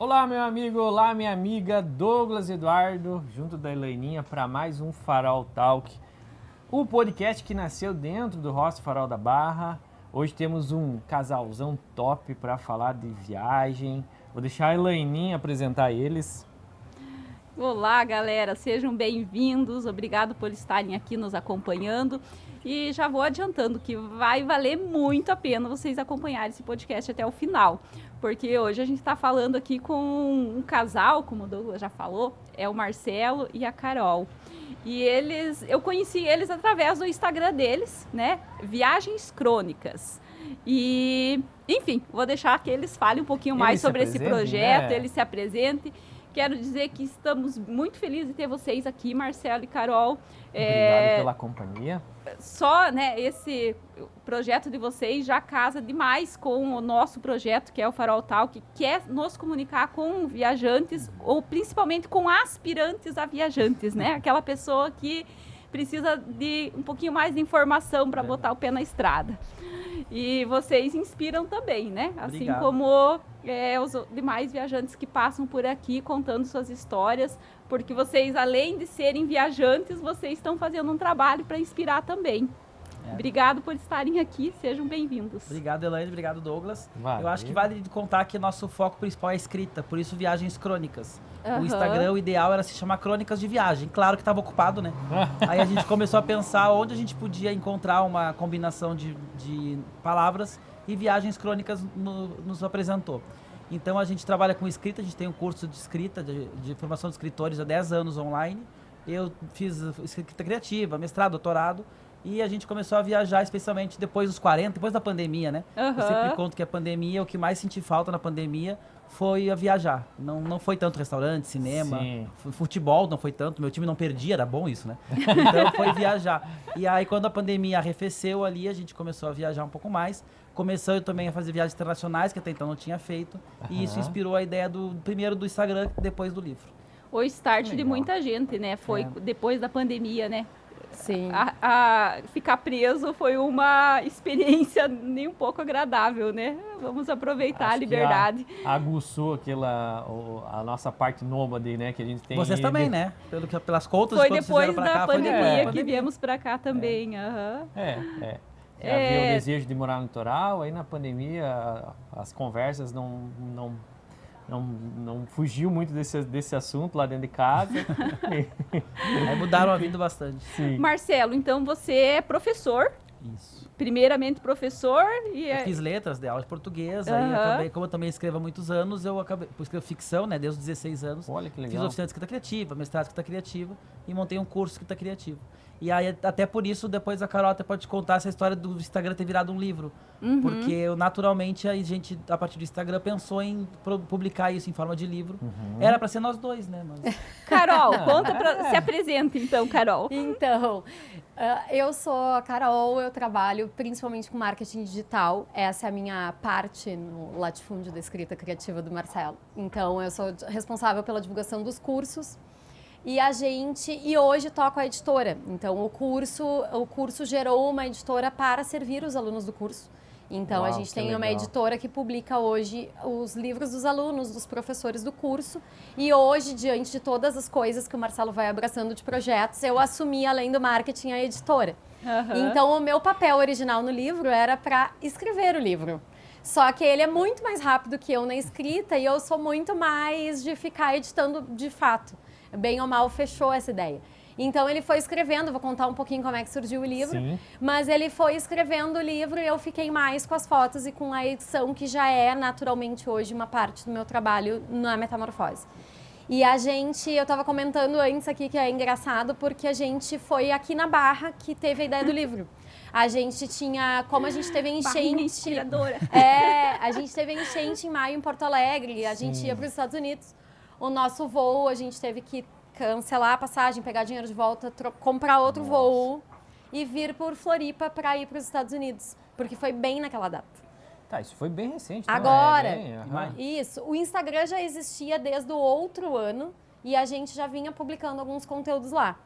Olá, meu amigo, olá, minha amiga, Douglas Eduardo, junto da Elaininha, para mais um Farol Talk, o podcast que nasceu dentro do Hostel Farol da Barra. Hoje temos um casalzão top para falar de viagem. Vou deixar a Elaininha apresentar eles. Olá, galera, sejam bem-vindos. Obrigado por estarem aqui nos acompanhando. E já vou adiantando que vai valer muito a pena vocês acompanharem esse podcast até o final, porque hoje a gente está falando aqui com um casal, como o Douglas já falou, é o Marcelo e a Carol. E eu conheci eles através do Instagram deles, né? Viagens Crônicas. E, enfim, vou deixar que eles falem um pouquinho mais sobre esse projeto, eles se apresentem. Quero dizer que estamos muito felizes de ter vocês aqui, Marcelo e Carol. Obrigado pela companhia. Só, né, esse projeto de vocês já casa demais com o nosso projeto, que é o Farol Talk, que é nos comunicar com viajantes, ou principalmente com aspirantes a viajantes, né? Aquela pessoa que precisa de um pouquinho mais de informação para botar o pé na estrada. E vocês inspiram também, né? Assim Obrigado. como os demais viajantes que passam por aqui contando suas histórias, porque vocês, além de serem viajantes, vocês estão fazendo um trabalho para inspirar também. Obrigado por estarem aqui, sejam bem-vindos. Obrigado, Elaine, obrigado, Douglas. Valeu. Eu acho que vale contar que nosso foco principal é a escrita, por isso Viagens Crônicas. Aham. O Instagram, o ideal era se chamar Crônicas de Viagem. Claro que estava ocupado, né? Aí a gente começou a pensar onde a gente podia encontrar uma combinação de palavras e Viagens Crônicas nos apresentou. Então a gente trabalha com escrita, a gente tem um curso de escrita, de formação de escritores há 10 anos online. Eu fiz escrita criativa, mestrado, doutorado. E a gente começou a viajar, especialmente depois dos 40, depois da pandemia, né? Aham. Eu sempre conto que a pandemia, o que mais senti falta na pandemia foi a viajar. Não foi tanto restaurante, cinema, Sim. futebol não foi tanto. Meu time não perdia, era bom isso, né? Então foi viajar. E aí quando a pandemia arrefeceu ali, a gente começou a viajar um pouco mais. Começou eu também a fazer viagens internacionais, que até então não tinha feito. E isso inspirou a ideia primeiro do Instagram, depois do livro. O start de Legal. muita gente, né? Foi depois da pandemia, né? Sim. Ficar preso foi uma experiência nem um pouco agradável, né? Vamos aproveitar Acho a liberdade. que aguçou a nossa parte nômade, né? Que a gente tem. Vocês também, né? Pelas contas Foi de quando vocês depois vieram pra da cá, foi depois da pandemia que pandemia. viemos pra cá também. aham. Havia o desejo de morar no litoral, aí na pandemia as conversas não fugiu muito desse assunto lá dentro de casa. Aí mudaram a vida bastante. Sim. Marcelo, então você é professor, Isso. primeiramente professor e Eu fiz letras de aula de português, aí como eu também escrevo há muitos anos, eu escrevo ficção, né, desde os 16 anos. Olha que legal. Fiz oficina de escrita criativa, mestrado de escrita criativa e montei um curso de escrita criativa. E aí, até por isso, depois a Carol até pode contar essa história do Instagram ter virado um livro. Porque, naturalmente, a gente, a partir do Instagram, pensou em publicar isso em forma de livro. Era pra ser nós dois, né? Mas... Carol, se apresenta então, Carol. Então, eu sou a Carol, eu trabalho principalmente com marketing digital. Essa é a minha parte no latifúndio da escrita criativa do Marcelo. Então, eu sou responsável pela divulgação dos cursos. E hoje toco a editora. Então, o curso gerou uma editora para servir os alunos do curso. Então, Uau, a gente que tem uma legal. editora que publica hoje os livros dos alunos, dos professores do curso. E hoje, diante de todas as coisas que o Marcelo vai abraçando de projetos, eu assumi, além do marketing, a editora. Então, o meu papel original no livro era para escrever o livro. Só que ele é muito mais rápido que eu na escrita e eu sou muito mais de ficar editando de fato. Bem ou mal, fechou essa ideia. Então ele foi escrevendo, vou contar um pouquinho como é que surgiu o livro, Sim. mas ele foi escrevendo o livro e eu fiquei mais com as fotos e com a edição, que já é naturalmente hoje uma parte do meu trabalho na Metamorfose. E eu estava comentando antes aqui que é engraçado, porque a gente foi aqui na Barra que teve a ideia do livro. A gente tinha, como a gente teve Barrinha enchente... inspiradora. A gente teve enchente em maio em Porto Alegre, a gente ia para os Estados Unidos. O nosso voo, a gente teve que cancelar a passagem, pegar dinheiro de volta, comprar outro voo e vir por Floripa para ir para os Estados Unidos, porque foi bem naquela data. Tá, isso foi bem recente. não é? Agora, Aham. isso, o Instagram já existia desde o outro ano e a gente já vinha publicando alguns conteúdos lá.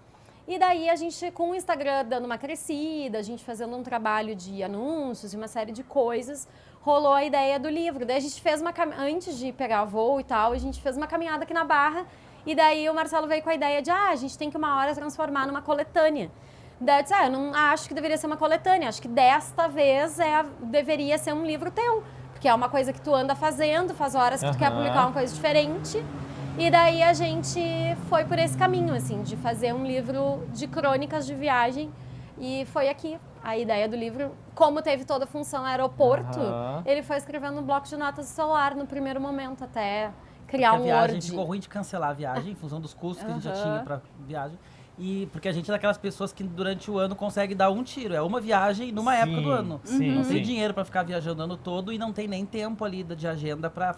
E daí a gente, com o Instagram dando uma crescida, a gente fazendo um trabalho de anúncios e uma série de coisas, rolou a ideia do livro. Daí a gente fez antes de pegar voo e tal, a gente fez uma caminhada aqui na Barra, e daí o Marcelo veio com a ideia de, a gente tem que uma hora transformar numa coletânea. Daí eu disse, eu não acho que deveria ser uma coletânea, acho que desta vez deveria ser um livro teu, porque é uma coisa que tu anda fazendo, faz horas que tu quer publicar uma coisa diferente. E daí a gente foi por esse caminho, assim, de fazer um livro de crônicas de viagem. E foi aqui a ideia do livro. Como teve toda a função aeroporto, ele foi escrevendo no bloco de notas do celular no primeiro momento, até criar porque um a viagem Word. ficou ruim de cancelar a viagem, em função dos custos que a gente já tinha pra viagem. E porque a gente é daquelas pessoas que durante o ano consegue dar um tiro. É uma viagem numa época do ano. Não tem dinheiro para ficar viajando o ano todo e não tem nem tempo ali de agenda para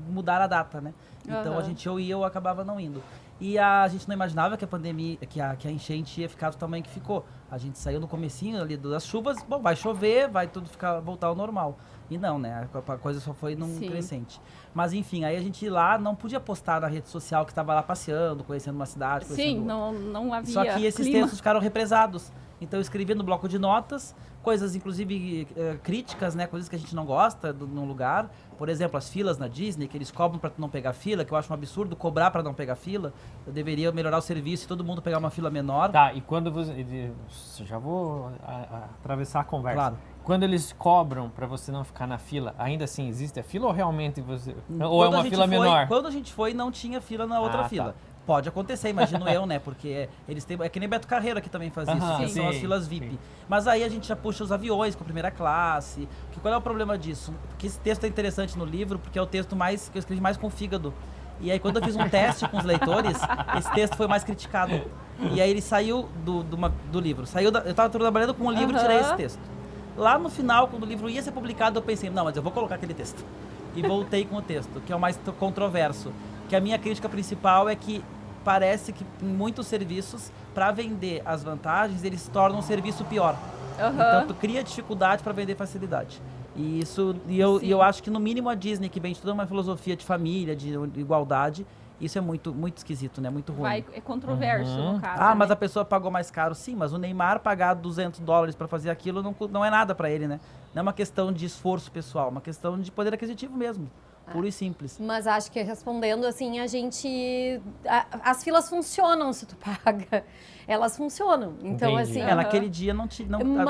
mudar a data, né? Então a gente ou ia ou acabava não indo. E a gente não imaginava que a pandemia, que a enchente ia ficar do tamanho que ficou. A gente saiu no comecinho ali das chuvas, bom, vai chover, vai tudo voltar ao normal. E não, né? A coisa só foi num crescente. Mas enfim, aí a gente lá não podia postar na rede social que estava lá passeando, conhecendo uma cidade, conhecendo não havia Só que esses textos ficaram represados. Então eu escrevi no bloco de notas, coisas inclusive críticas, né? Coisas que a gente não gosta num lugar. Por exemplo, as filas na Disney, que eles cobram para não pegar fila, que eu acho um absurdo cobrar para não pegar fila. Eu deveria melhorar o serviço e todo mundo pegar uma fila menor. Tá, e quando você... Já vou atravessar a conversa. Claro. Quando eles cobram para você não ficar na fila, ainda assim existe a fila ou realmente você... Ou é uma fila menor? Quando a gente foi, não tinha fila na outra fila. Tá. Pode acontecer, imagino eu, né? Porque eles têm... É que nem Beto Carreiro aqui também faz isso, que são as filas VIP. Sim. Mas aí a gente já puxa os aviões com a primeira classe. Qual é o problema disso? Porque esse texto é interessante no livro, porque é o texto que eu escrevi mais com o fígado. E aí quando eu fiz um teste com os leitores, esse texto foi mais criticado. E aí ele saiu do livro. Eu estava trabalhando com um livro e tirei esse texto. Lá no final, quando o livro ia ser publicado, eu pensei, não, mas eu vou colocar aquele texto. E voltei com o texto, que é o mais controverso. Que a minha crítica principal é que parece que em muitos serviços, para vender as vantagens, eles tornam o serviço pior. Então, tu cria dificuldade para vender facilidade. E eu acho que, no mínimo, a Disney, que vem de toda uma filosofia de família, de igualdade, isso é muito, muito esquisito, né? Muito ruim. É controverso, no caso. Mas a pessoa pagou mais caro. Sim, mas o Neymar pagar $200 para fazer aquilo não é nada para ele, né? Não é uma questão de esforço pessoal, é uma questão de poder aquisitivo mesmo. Puro e simples. Mas acho que respondendo assim, as filas funcionam se tu paga. Elas funcionam. Então, Entendi. assim. Naquele dia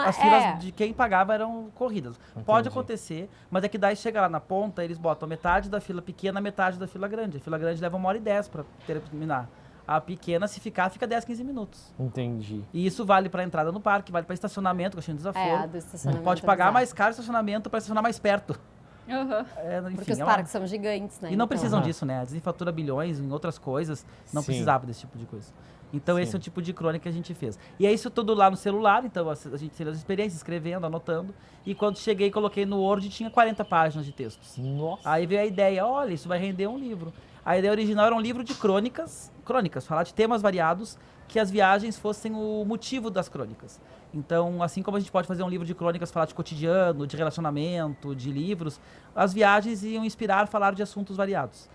as filas de quem pagava eram corridas. Entendi. Pode acontecer, mas é que daí chega lá na ponta, eles botam metade da fila pequena, metade da fila grande. A fila grande leva 1h10 para terminar. A pequena, se fica 10, 15 minutos. Entendi. E isso vale para entrada no parque, vale para estacionamento, que eu achei um desaforo. Do estacionamento. Pode pagar mais caro estacionamento para estacionar mais perto. Enfim, porque os parques são gigantes, né? E não precisam disso, né? A Disney fatura bilhões em outras coisas, não precisava desse tipo de coisa. Então esse é o tipo de crônica que a gente fez. E é isso tudo lá no celular, então a gente teve as experiências, escrevendo, anotando. E quando cheguei, coloquei no Word, tinha 40 páginas de textos. Nossa. Aí veio a ideia, olha, isso vai render um livro. A ideia original era um livro de crônicas, falar de temas variados, que as viagens fossem o motivo das crônicas. Então, assim como a gente pode fazer um livro de crônicas, falar de cotidiano, de relacionamento, de livros, as viagens iam inspirar falar de assuntos variados.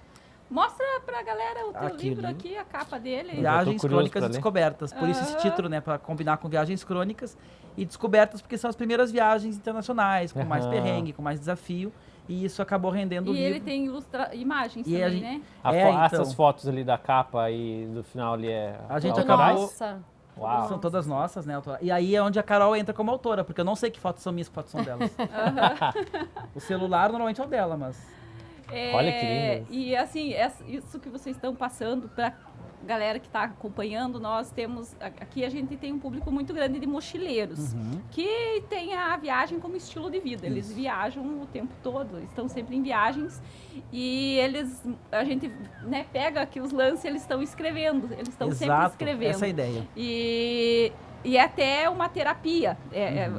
Mostra pra galera o teu livro aqui, a capa dele. Viagens, Crônicas e Descobertas. Por isso esse título, né? Pra combinar com Viagens Crônicas e Descobertas, porque são as primeiras viagens internacionais, com mais perrengue, com mais desafio. E isso acabou rendendo o livro. E ele tem imagens e também, né? Essas fotos ali da capa e do final ali a gente acabou... Nossa. Uau. São todas nossas, né? E aí é onde a Carol entra como autora, porque eu não sei que fotos são minhas, que fotos são delas. O celular normalmente é o dela, mas... Olha que lindo. E assim, isso que vocês estão passando para galera que está acompanhando, nós temos... Aqui a gente tem um público muito grande de mochileiros, que tem a viagem como estilo de vida. Eles viajam o tempo todo, estão sempre em viagens. E a gente, né, pega aqui os lances, eles estão escrevendo. Eles estão sempre escrevendo. Essa é a ideia. E é até uma terapia.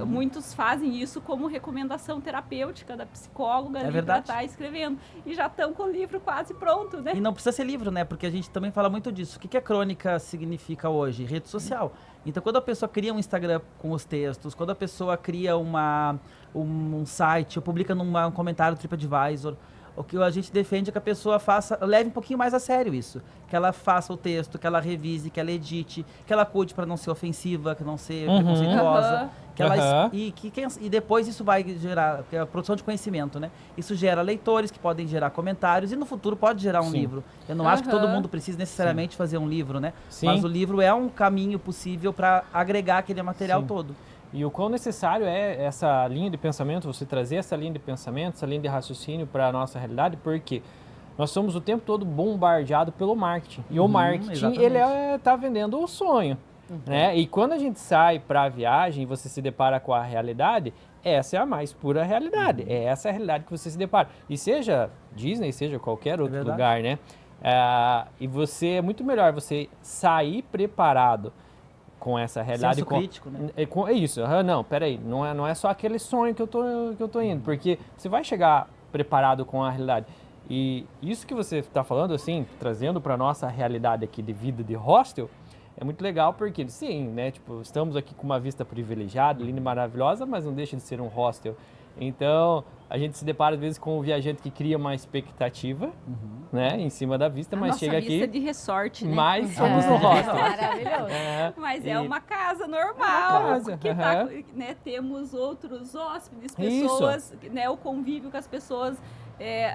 Muitos fazem isso como recomendação terapêutica da psicóloga ali para estar escrevendo. E já estão com o livro quase pronto, né? E não precisa ser livro, né? Porque a gente também fala muito disso. O que a crônica significa hoje? Rede social. Então, quando a pessoa cria um Instagram com os textos, quando a pessoa cria um site, ou publica num comentário do TripAdvisor, O que a gente defende é que a pessoa leve um pouquinho mais a sério isso. Que ela faça o texto, que ela revise, que ela edite, que ela cuide para não ser ofensiva, que não ser preconceituosa. Que ela, e depois isso vai gerar, que é a produção de conhecimento, né? Isso gera leitores que podem gerar comentários e no futuro pode gerar um livro. Eu não acho que todo mundo precisa necessariamente fazer um livro, né? Mas o livro é um caminho possível para agregar aquele material todo. E o quão necessário é essa linha de pensamento, você trazer essa linha de pensamento, essa linha de raciocínio para a nossa realidade, porque nós somos o tempo todo bombardeados pelo marketing. E o marketing, ele tá vendendo o sonho. Né? E quando a gente sai para a viagem e você se depara com a realidade, essa é a mais pura realidade. É essa a realidade que você se depara. E seja Disney, seja qualquer outro lugar, né? E você é muito melhor você sair preparado com essa realidade. Senso crítico, né? É isso. Não, peraí. Não é só aquele sonho que eu tô indo. Porque você vai chegar preparado com a realidade. E isso que você está falando, assim, trazendo para nossa realidade aqui de vida de hostel, é muito legal porque, sim, né, tipo, estamos aqui com uma vista privilegiada, linda e maravilhosa, mas não deixa de ser um hostel. Então, a gente se depara, às vezes, com um viajante que cria uma expectativa, né, em cima da vista, mas chega aqui... vista de resort, né? Mas somos no hostel. Maravilhoso. Mas é uma casa normal, casa, que tá, né, temos outros hóspedes, pessoas, né, o convívio com as pessoas...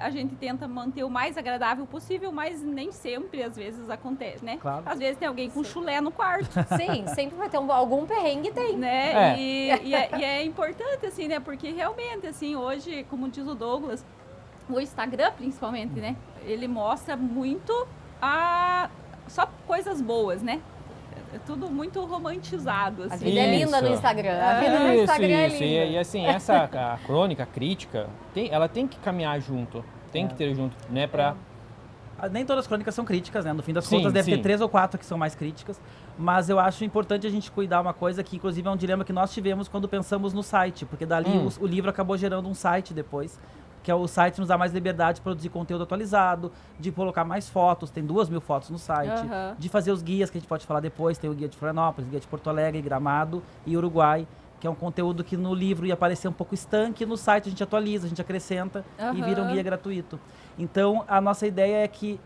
a gente tenta manter o mais agradável possível, mas nem sempre, às vezes, acontece, né? Claro. Às vezes tem alguém com chulé no quarto. Sim, sempre vai ter algum perrengue, tem. Né? E é importante, assim, né? Porque realmente, assim, hoje, como diz o Douglas, o Instagram, principalmente, né? Ele mostra muito só coisas boas, né? É tudo muito romantizado, assim. A vida é linda no Instagram. A vida no Instagram é linda. E assim, a crônica, a crítica, ela tem que caminhar junto. Tem que ter junto, né? Nem todas as crônicas são críticas, né? No fim das contas, deve ter 3 ou 4 que são mais críticas. Mas eu acho importante a gente cuidar uma coisa que, inclusive, é um dilema que nós tivemos quando pensamos no site. Porque dali o livro acabou gerando um site depois. Que é o site nos dá mais liberdade de produzir conteúdo atualizado, de colocar mais fotos, tem 2.000 fotos no site, de fazer os guias que a gente pode falar depois, tem o guia de Florianópolis, guia de Porto Alegre, Gramado e Uruguai, que é um conteúdo que no livro ia aparecer um pouco estanque, no site a gente atualiza, a gente acrescenta e vira um guia gratuito. Então, a nossa ideia é que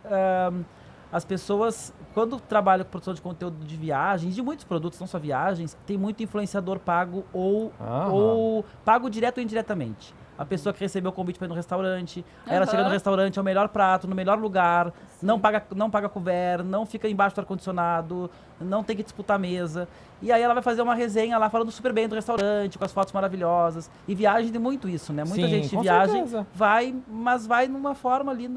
as pessoas, quando trabalham com produção de conteúdo de viagens, de muitos produtos, não só viagens, tem muito influenciador pago ou pago direto ou indiretamente. A pessoa que recebeu o convite para ir no restaurante, aí ela chega no restaurante, é o melhor prato, no melhor lugar, não paga couvert, não fica embaixo do ar-condicionado, não tem que disputar mesa. E aí ela vai fazer uma resenha lá falando super bem do restaurante, com as fotos maravilhosas. E viagem tem muito isso, né? Muita gente viaja, mas vai numa forma ali...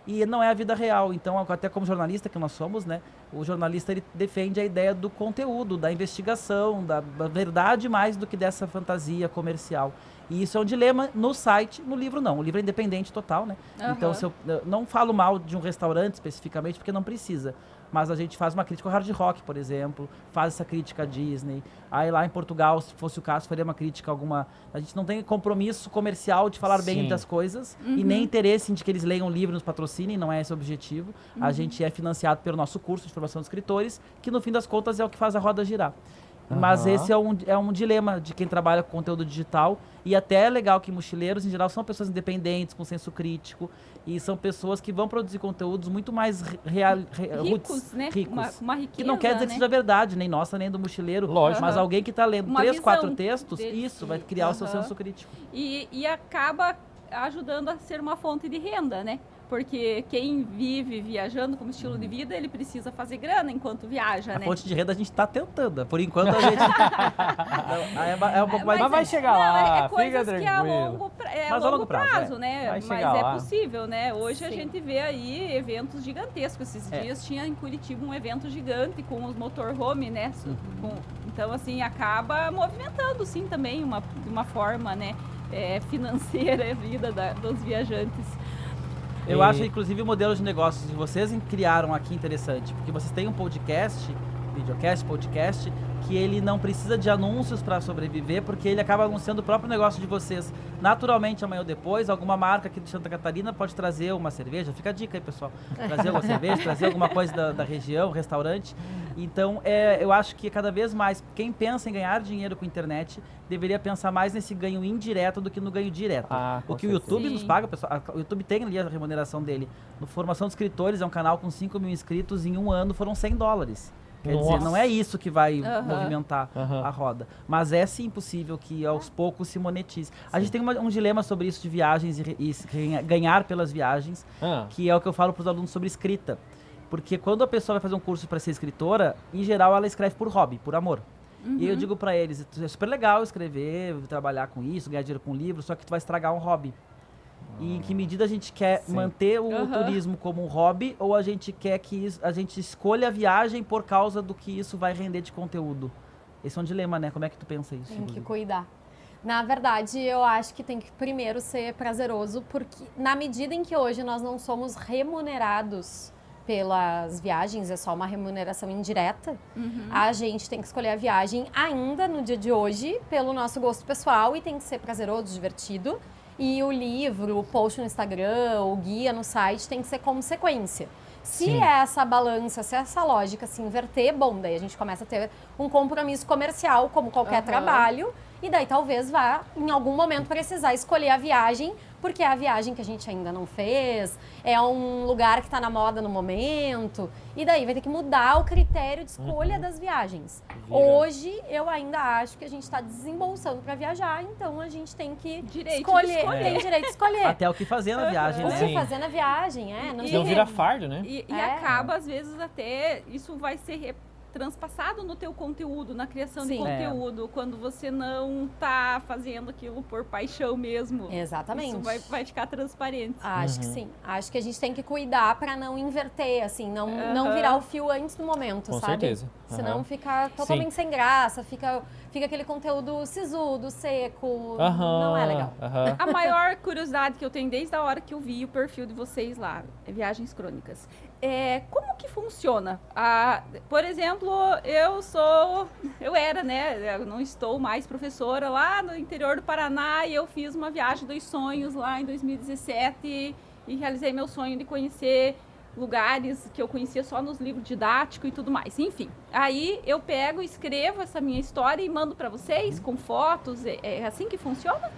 E não é a vida real. Então, até como jornalista que nós somos, né? O jornalista, ele defende a ideia do conteúdo, da investigação, da verdade mais do que dessa fantasia comercial. E isso é um dilema no site, no livro não. O livro é independente total, né? Então, se eu não falo mal de um restaurante especificamente, porque não precisa. Mas a gente faz uma crítica ao hard rock, por exemplo, faz essa crítica à Disney. Aí lá em Portugal, se fosse o caso, faria uma crítica a alguma... A gente não tem compromisso comercial de falar bem das coisas e nem interesse em de que eles leiam o livro e nos patrocinem, não é esse o objetivo. A gente é financiado pelo nosso curso de formação de escritores, que no fim das contas é o que faz a roda girar. Mas esse é um dilema de quem trabalha com conteúdo digital. E até é legal que mochileiros, em geral, são pessoas independentes, com senso crítico. E são pessoas que vão produzir conteúdos muito mais ricos, né? Ricos. Uma riqueza, que não quer dizer que seja verdade, nem nossa, nem do mochileiro. Lógico. Mas alguém que está lendo Uma 3, 4 visão textos, isso vai criar o seu senso crítico. E acaba ajudando a ser uma fonte de renda, né? Porque quem vive viajando como estilo de vida, ele precisa fazer grana enquanto viaja, né? A fonte de renda a gente está tentando. Por enquanto a gente... é um pouco mais... Mas vai chegar lá, é coisas fica que a tranquilo. longo prazo, né? Vai Mas chegar lá. possível, né? Hoje a gente vê aí eventos gigantescos. Esses dias tinha em Curitiba um evento gigante com os motorhome, né? Então, assim, acaba movimentando, sim, também de uma forma, né? Financeira a vida dos viajantes. Eu acho, inclusive, o modelo de negócios que vocês criaram aqui interessante, porque vocês têm um podcast videocast, podcast, que ele não precisa de anúncios para sobreviver, porque ele acaba anunciando o próprio negócio de vocês. Naturalmente, amanhã ou depois, alguma marca aqui de Santa Catarina pode trazer uma cerveja. Fica a dica aí, pessoal. Trazer uma cerveja, trazer alguma coisa da região, restaurante. Então, eu acho que cada vez mais, quem pensa em ganhar dinheiro com a internet, deveria pensar mais nesse ganho indireto do que no ganho direto. O que o YouTube nos paga, pessoal, o YouTube tem ali a remuneração dele. No Formação de Escritores, é um canal com 5 mil inscritos, em um ano foram $100. Quer dizer, não é isso que vai movimentar a roda. Mas é sim possível que aos poucos se monetize. A gente tem um dilema sobre isso de viagens e ganhar pelas viagens, que é o que eu falo para os alunos sobre escrita. Porque quando a pessoa vai fazer um curso para ser escritora, em geral ela escreve por hobby, por amor. E eu digo para eles, é super legal escrever, trabalhar com isso, ganhar dinheiro com livro, só que tu vai estragar um hobby. E em que medida a gente quer manter o turismo como um hobby ou a gente quer que a gente escolha a viagem por causa do que isso vai render de conteúdo? Esse é um dilema, né? Como é que tu pensa isso? Tem que cuidar. Na verdade, eu acho que tem que primeiro ser prazeroso, porque na medida em que hoje nós não somos remunerados pelas viagens, é só uma remuneração indireta, a gente tem que escolher a viagem ainda no dia de hoje pelo nosso gosto pessoal e tem que ser prazeroso, divertido. E o livro, o post no Instagram, o guia no site tem que ser consequência. Se essa balança, se essa lógica se inverter, bom, daí a gente começa a ter um compromisso comercial, como qualquer trabalho, e daí talvez vá, em algum momento, precisar escolher a viagem, porque é a viagem que a gente ainda não fez, é um lugar que está na moda no momento, e daí vai ter que mudar o critério de escolha das viagens. Hoje, eu ainda acho que a gente está desembolsando para viajar, então a gente tem que escolher. Tem direito de escolher. Até o que fazer na viagem, O né? que fazer na viagem, Não vira fardo, né? E acaba, às vezes, até isso vai ser transpassado no teu conteúdo, na criação de conteúdo, quando você não tá fazendo aquilo por paixão mesmo. Exatamente. Isso vai ficar transparente. Acho que sim. Acho que a gente tem que cuidar para não inverter, assim, não virar o fio antes do momento, Com sabe? certeza. Senão fica totalmente sem graça, fica aquele conteúdo sisudo, seco, não é legal. A maior curiosidade que eu tenho desde a hora que eu vi o perfil de vocês lá, Viagens Crônicas, como que funciona? Por exemplo, eu era, né, eu não estou mais professora lá no interior do Paraná e eu fiz uma viagem dos sonhos lá em 2017 e realizei meu sonho de conhecer lugares que eu conhecia só nos livros didáticos e tudo mais. Enfim, aí eu pego, escrevo essa minha história e mando para vocês com fotos. É assim que funciona?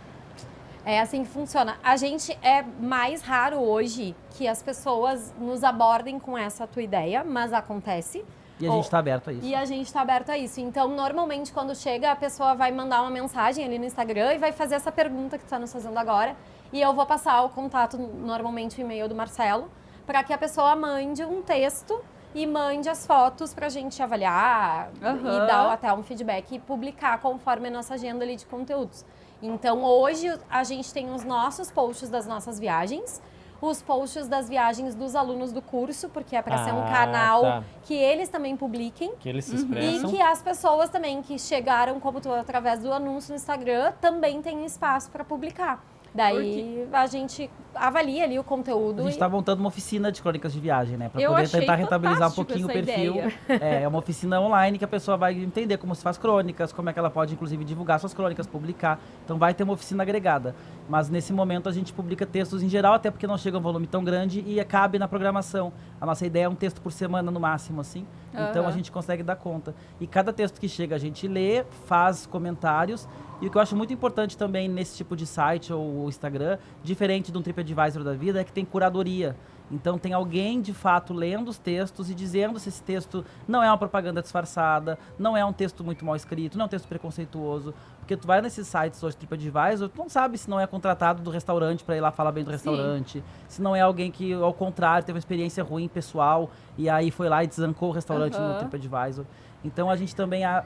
É assim que funciona. A gente é mais raro hoje que as pessoas nos abordem com essa tua ideia, mas acontece. E a gente está aberto a isso. E a gente está aberto a isso. Então, normalmente, quando chega, a pessoa vai mandar uma mensagem ali no Instagram e vai fazer essa pergunta que tu está nos fazendo agora. E eu vou passar o contato, normalmente o e-mail do Marcelo, para que a pessoa mande um texto e mande as fotos para a gente avaliar e dar até um feedback e publicar conforme a nossa agenda ali de conteúdos. Então, hoje, a gente tem os nossos posts das nossas viagens, os posts das viagens dos alunos do curso, porque é para ser um canal que eles também publiquem. Que eles se expressam. E que as pessoas também que chegaram, como tu, através do anúncio no Instagram, também têm espaço para publicar. Daí a gente avalia ali o conteúdo. A gente está montando uma oficina de crônicas de viagem, né? Para Eu poder achei tentar rentabilizar um pouquinho o essa perfil. ideia. É uma oficina online que a pessoa vai entender como se faz crônicas, como é que ela pode, inclusive, divulgar suas crônicas, publicar. Então vai ter uma oficina agregada. Mas nesse momento a gente publica textos em geral, até porque não chega um volume tão grande e cabe na programação. A nossa ideia é um texto por semana no máximo, assim. Então a gente consegue dar conta. E cada texto que chega a gente lê, faz comentários. E o que eu acho muito importante também nesse tipo de site ou Instagram, diferente de um TripAdvisor da vida, é que tem curadoria. Então tem alguém de fato lendo os textos e dizendo se esse texto não é uma propaganda disfarçada, não é um texto muito mal escrito, não é um texto preconceituoso. Porque tu vai nesses sites hoje, TripAdvisor, tu não sabe se não é contratado do restaurante para ir lá falar bem do restaurante, se não é alguém que, ao contrário, teve uma experiência ruim pessoal e aí foi lá e desancou o restaurante no TripAdvisor. Então a gente também a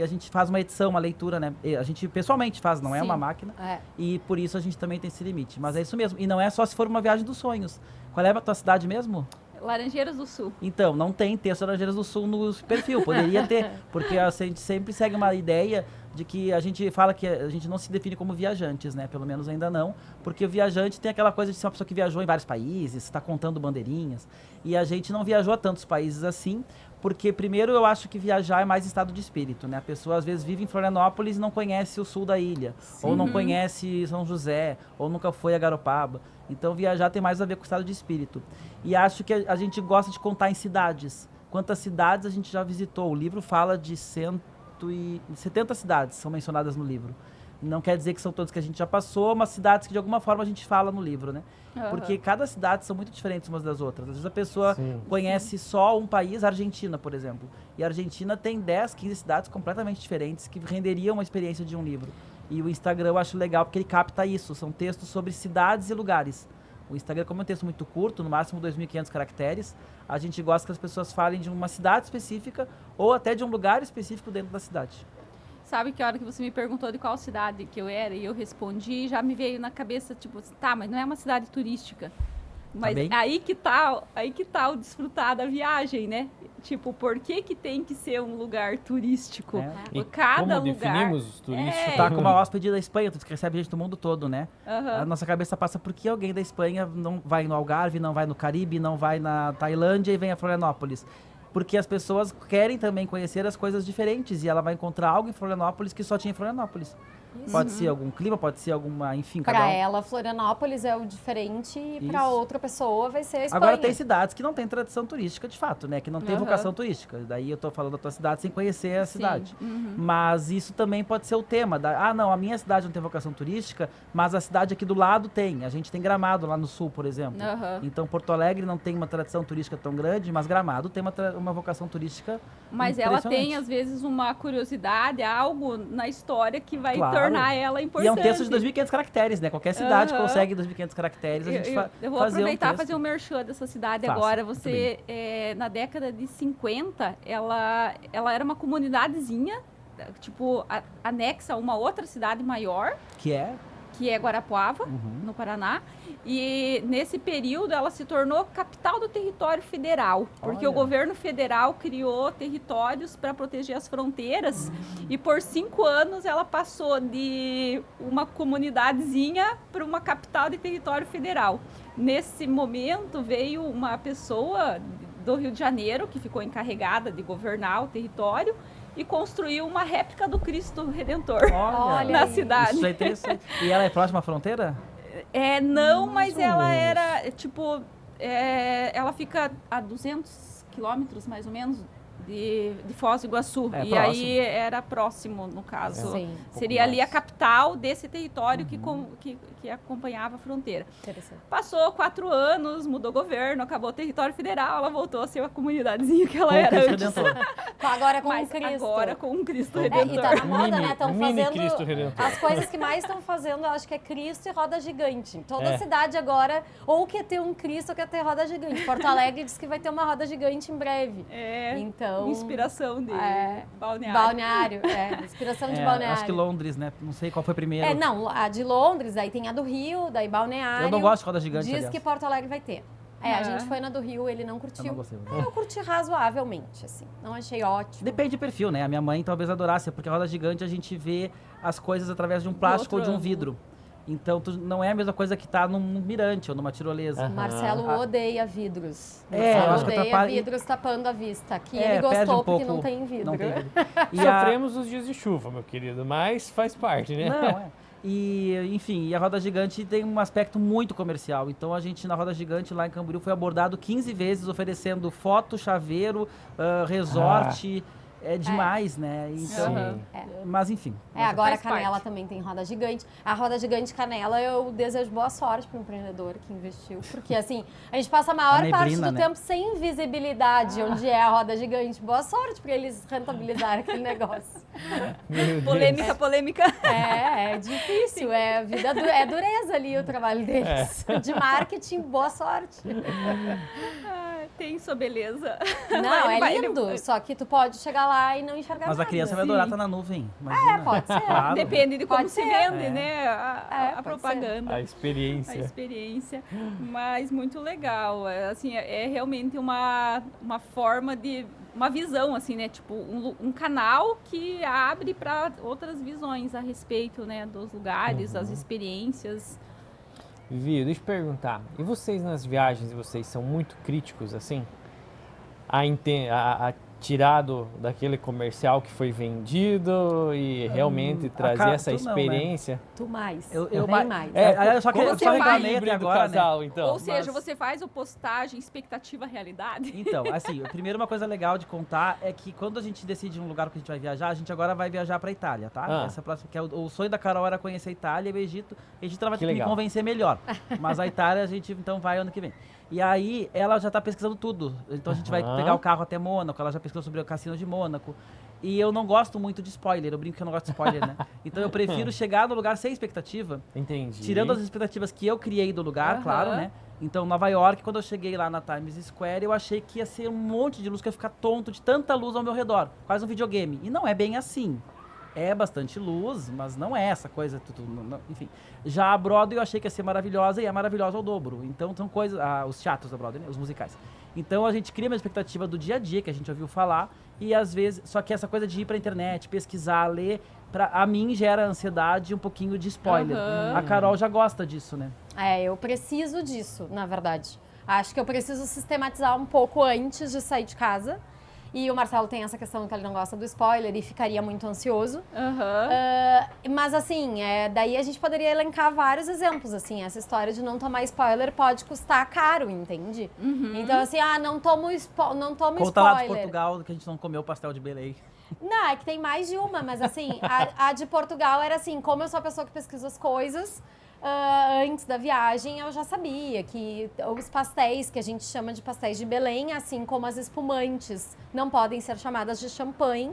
gente faz uma edição, uma leitura, né? A gente pessoalmente faz, não é uma máquina. E por isso a gente também tem esse limite. Mas é isso mesmo. E não é só se for uma viagem dos sonhos. Qual é a tua cidade mesmo? Laranjeiras do Sul. Então, não tem texto Laranjeiras do Sul no perfil. Poderia ter, porque a gente sempre segue uma ideia de que a gente fala que a gente não se define como viajantes, né? Pelo menos ainda não. Porque o viajante tem aquela coisa de ser uma pessoa que viajou em vários países, está contando bandeirinhas. E a gente não viajou a tantos países assim, Porque, primeiro, eu acho que viajar é mais estado de espírito, né? A pessoa, às vezes, vive em Florianópolis e não conhece o sul da ilha. Ou não conhece São José, ou nunca foi a Garopaba. Então, viajar tem mais a ver com o estado de espírito. E acho que a gente gosta de contar em cidades. Quantas cidades a gente já visitou? O livro fala de 170 cidades, são mencionadas no livro. Não quer dizer que são todas que a gente já passou, mas cidades que de alguma forma a gente fala no livro, né? Porque cada cidade são muito diferentes umas das outras. Às vezes a pessoa conhece só um país, a Argentina, por exemplo. E a Argentina tem 10, 15 cidades completamente diferentes que renderiam uma experiência de um livro. E o Instagram eu acho legal porque ele capta isso. São textos sobre cidades e lugares. O Instagram, como é um texto muito curto, no máximo 2.500 caracteres, a gente gosta que as pessoas falem de uma cidade específica ou até de um lugar específico dentro da cidade. Sabe que a hora que você me perguntou de qual cidade que eu era e eu respondi, já me veio na cabeça, tipo, tá, mas não é uma cidade turística. Mas aí que tá o desfrutar da viagem, né? Tipo, por que tem que ser um lugar turístico? E cada como lugar definimos os turísticos? Tá como uma hóspede da Espanha, tu recebe gente do mundo todo, né? Aham. A nossa cabeça passa por que alguém da Espanha não vai no Algarve, não vai no Caribe, não vai na Tailândia e vem a Florianópolis. Porque as pessoas querem também conhecer as coisas diferentes e ela vai encontrar algo em Florianópolis que só tinha em Florianópolis. Pode ser algum clima, pode ser alguma, enfim, cada Pra um. ela, Florianópolis é o diferente e pra Isso. outra pessoa vai ser a Espanha. Agora tem cidades que não tem tradição turística de fato, né? Que não tem vocação turística. Daí eu tô falando da tua cidade sem conhecer a cidade. Mas isso também pode ser o tema. Não, a minha cidade não tem vocação turística, mas a cidade aqui do lado tem. A gente tem Gramado lá no sul, por exemplo. Então Porto Alegre não tem uma tradição turística tão grande, mas Gramado tem uma vocação turística Mas ela tem, impressionante. às vezes, uma curiosidade, algo na história que vai Claro. tornar ela E importante. é um texto de 2.500 caracteres, né? Qualquer cidade consegue 2.500 caracteres. A gente Eu vou fazer aproveitar e texto. fazer um merchan dessa cidade Faça, agora. muito Você, na década de 50, ela era uma comunidadezinha, tipo, anexa a uma outra cidade maior, Que é? que é Guarapuava, no Paraná. E nesse período ela se tornou capital do território federal, porque Olha. o governo federal criou territórios para proteger as fronteiras e por 5 anos ela passou de uma comunidadezinha para uma capital de território federal. Nesse momento veio uma pessoa do Rio de Janeiro que ficou encarregada de governar o território e construiu uma réplica do Cristo Redentor Olha na aí. cidade. Isso é interessante. E ela é próxima à fronteira? Não, mas ou ela menos. era, tipo, ela fica a 200 quilômetros, mais ou menos, de Foz do Iguaçu. É E próximo. aí era próximo, no caso. Sim. Seria ali a capital desse território que acompanhava a fronteira. Interessante. Passou 4 anos, mudou governo, acabou o território federal, ela voltou a ser a comunidadezinha que ela Com o era Cristo antes. Redentor. Agora com Mas o Cristo. agora com o Cristo E Redentor. tá na moda, né? Estão Mini fazendo Cristo Redentor. as coisas que mais estão fazendo, eu acho que é Cristo e roda gigante. Toda cidade agora ou quer ter um Cristo ou quer ter roda gigante. Porto Alegre diz que vai ter uma roda gigante em breve. Então, Inspiração de balneário. balneário, inspiração de balneário. Acho que Londres, né? Não sei qual foi primeiro. Não, a de Londres, aí tem a do Rio, daí balneário. Eu não gosto de roda gigante, Diz aliás. que Porto Alegre vai ter. A gente foi na do Rio, ele não curtiu. Eu não gostei. Eu curti razoavelmente, assim. Não achei ótimo. Depende do perfil, né? A minha mãe talvez adorasse, porque a roda gigante a gente vê as coisas através de um plástico ou outro de um ângulo. vidro. Então não é a mesma coisa que tá num mirante ou numa tirolesa. Marcelo odeia vidros. É, Marcelo eu acho que odeia atrapalha- vidros tapando a vista. Aqui É, ele perde gostou um porque pouco- não tem vidro. Não tem vidro. E a- Sofremos os dias de chuva, meu querido, mas faz parte, né? Não, é. E, enfim, e a roda gigante tem um aspecto muito comercial. Então a gente na roda gigante lá em Camboriú foi abordado 15 vezes oferecendo foto, chaveiro, resort. É demais, né? Então, Aham. mas enfim. Agora a Faz Canela parte. também tem roda gigante. A roda gigante Canela, eu desejo boa sorte para o empreendedor que investiu. Porque, assim, a gente passa a maior A parte neblina, do né? tempo sem visibilidade onde é a roda gigante. Boa sorte para eles rentabilizarem aquele negócio. Meu Deus. Polêmica. É difícil. É dureza ali o trabalho deles. De marketing, boa sorte. Tem sua beleza. Não, Ele é vai- lindo. ele- Só que tu pode chegar lá e não enxergar Mas nada. a criança vai Sim. adorar estar na nuvem. Imagina. Pode ser. Claro. Depende de como Pode se ser. vende, É. né? A pode propaganda. A A experiência. experiência, mas muito legal. Assim, é realmente uma forma de uma visão, assim, né? Tipo, um canal que abre para outras visões a respeito, né? Dos lugares, das experiências. Viu, deixa eu perguntar. E vocês nas viagens, vocês são muito críticos, assim? tirado daquele comercial que foi vendido e realmente trazer essa tu não, experiência? Tu mais. Eu bem mais. aliás, só que Como eu você só faz reclamei até do agora, né? casal, então. Ou seja, mas- você faz o postagem, expectativa, realidade. Então, assim, primeiro uma coisa legal de contar é que quando a gente decide um lugar que a gente vai viajar, a gente agora vai viajar pra Itália, tá? Ah. Essa próxima, que é o sonho da Carol era conhecer a Itália e o Egito. O Egito ela vai Que ter que me legal. convencer melhor. Mas a Itália a gente então vai ano que vem. E aí ela já tá pesquisando tudo. Então a gente vai Aham. pegar o carro até Mônaco, ela já pesquisou sobre o cassino de Mônaco. E eu não gosto muito de spoiler, eu brinco que eu não gosto de spoiler, né? Então eu prefiro chegar no lugar sem expectativa. Entendi. Tirando as expectativas que eu criei do lugar, Aham. claro, né? Então, Nova York, quando eu cheguei lá na Times Square, eu achei que ia ser um monte de luz, que eu ia ficar tonto de tanta luz ao meu redor. Quase um videogame. E não é bem assim. É bastante luz, mas não é essa coisa, enfim. Já a Broadway eu achei que ia ser maravilhosa e é maravilhosa ao dobro. Então, são coisas... os teatros da Broadway, né? Os musicais. Então, a gente cria uma expectativa do dia a dia, que a gente ouviu falar, e às vezes... Só que essa coisa de ir pra internet, pesquisar, ler, a mim gera ansiedade e um pouquinho de spoiler. Aham. A Carol já gosta disso, né? Eu preciso disso, na verdade. Acho que eu preciso sistematizar um pouco antes de sair de casa. E o Marcelo tem essa questão que ele não gosta do spoiler e ficaria muito ansioso. Aham. Mas assim, daí a gente poderia elencar vários exemplos, assim, essa história de não tomar spoiler pode custar caro, entende? Então assim, não tomo Conta lá de spoiler. Portugal que a gente não comeu pastel de Belém. Não, é que tem mais de uma, mas assim, a de Portugal era assim, como eu sou a pessoa que pesquisa as coisas, antes da viagem eu já sabia que os pastéis, que a gente chama de pastéis de Belém, assim como as espumantes, não podem ser chamadas de champanhe.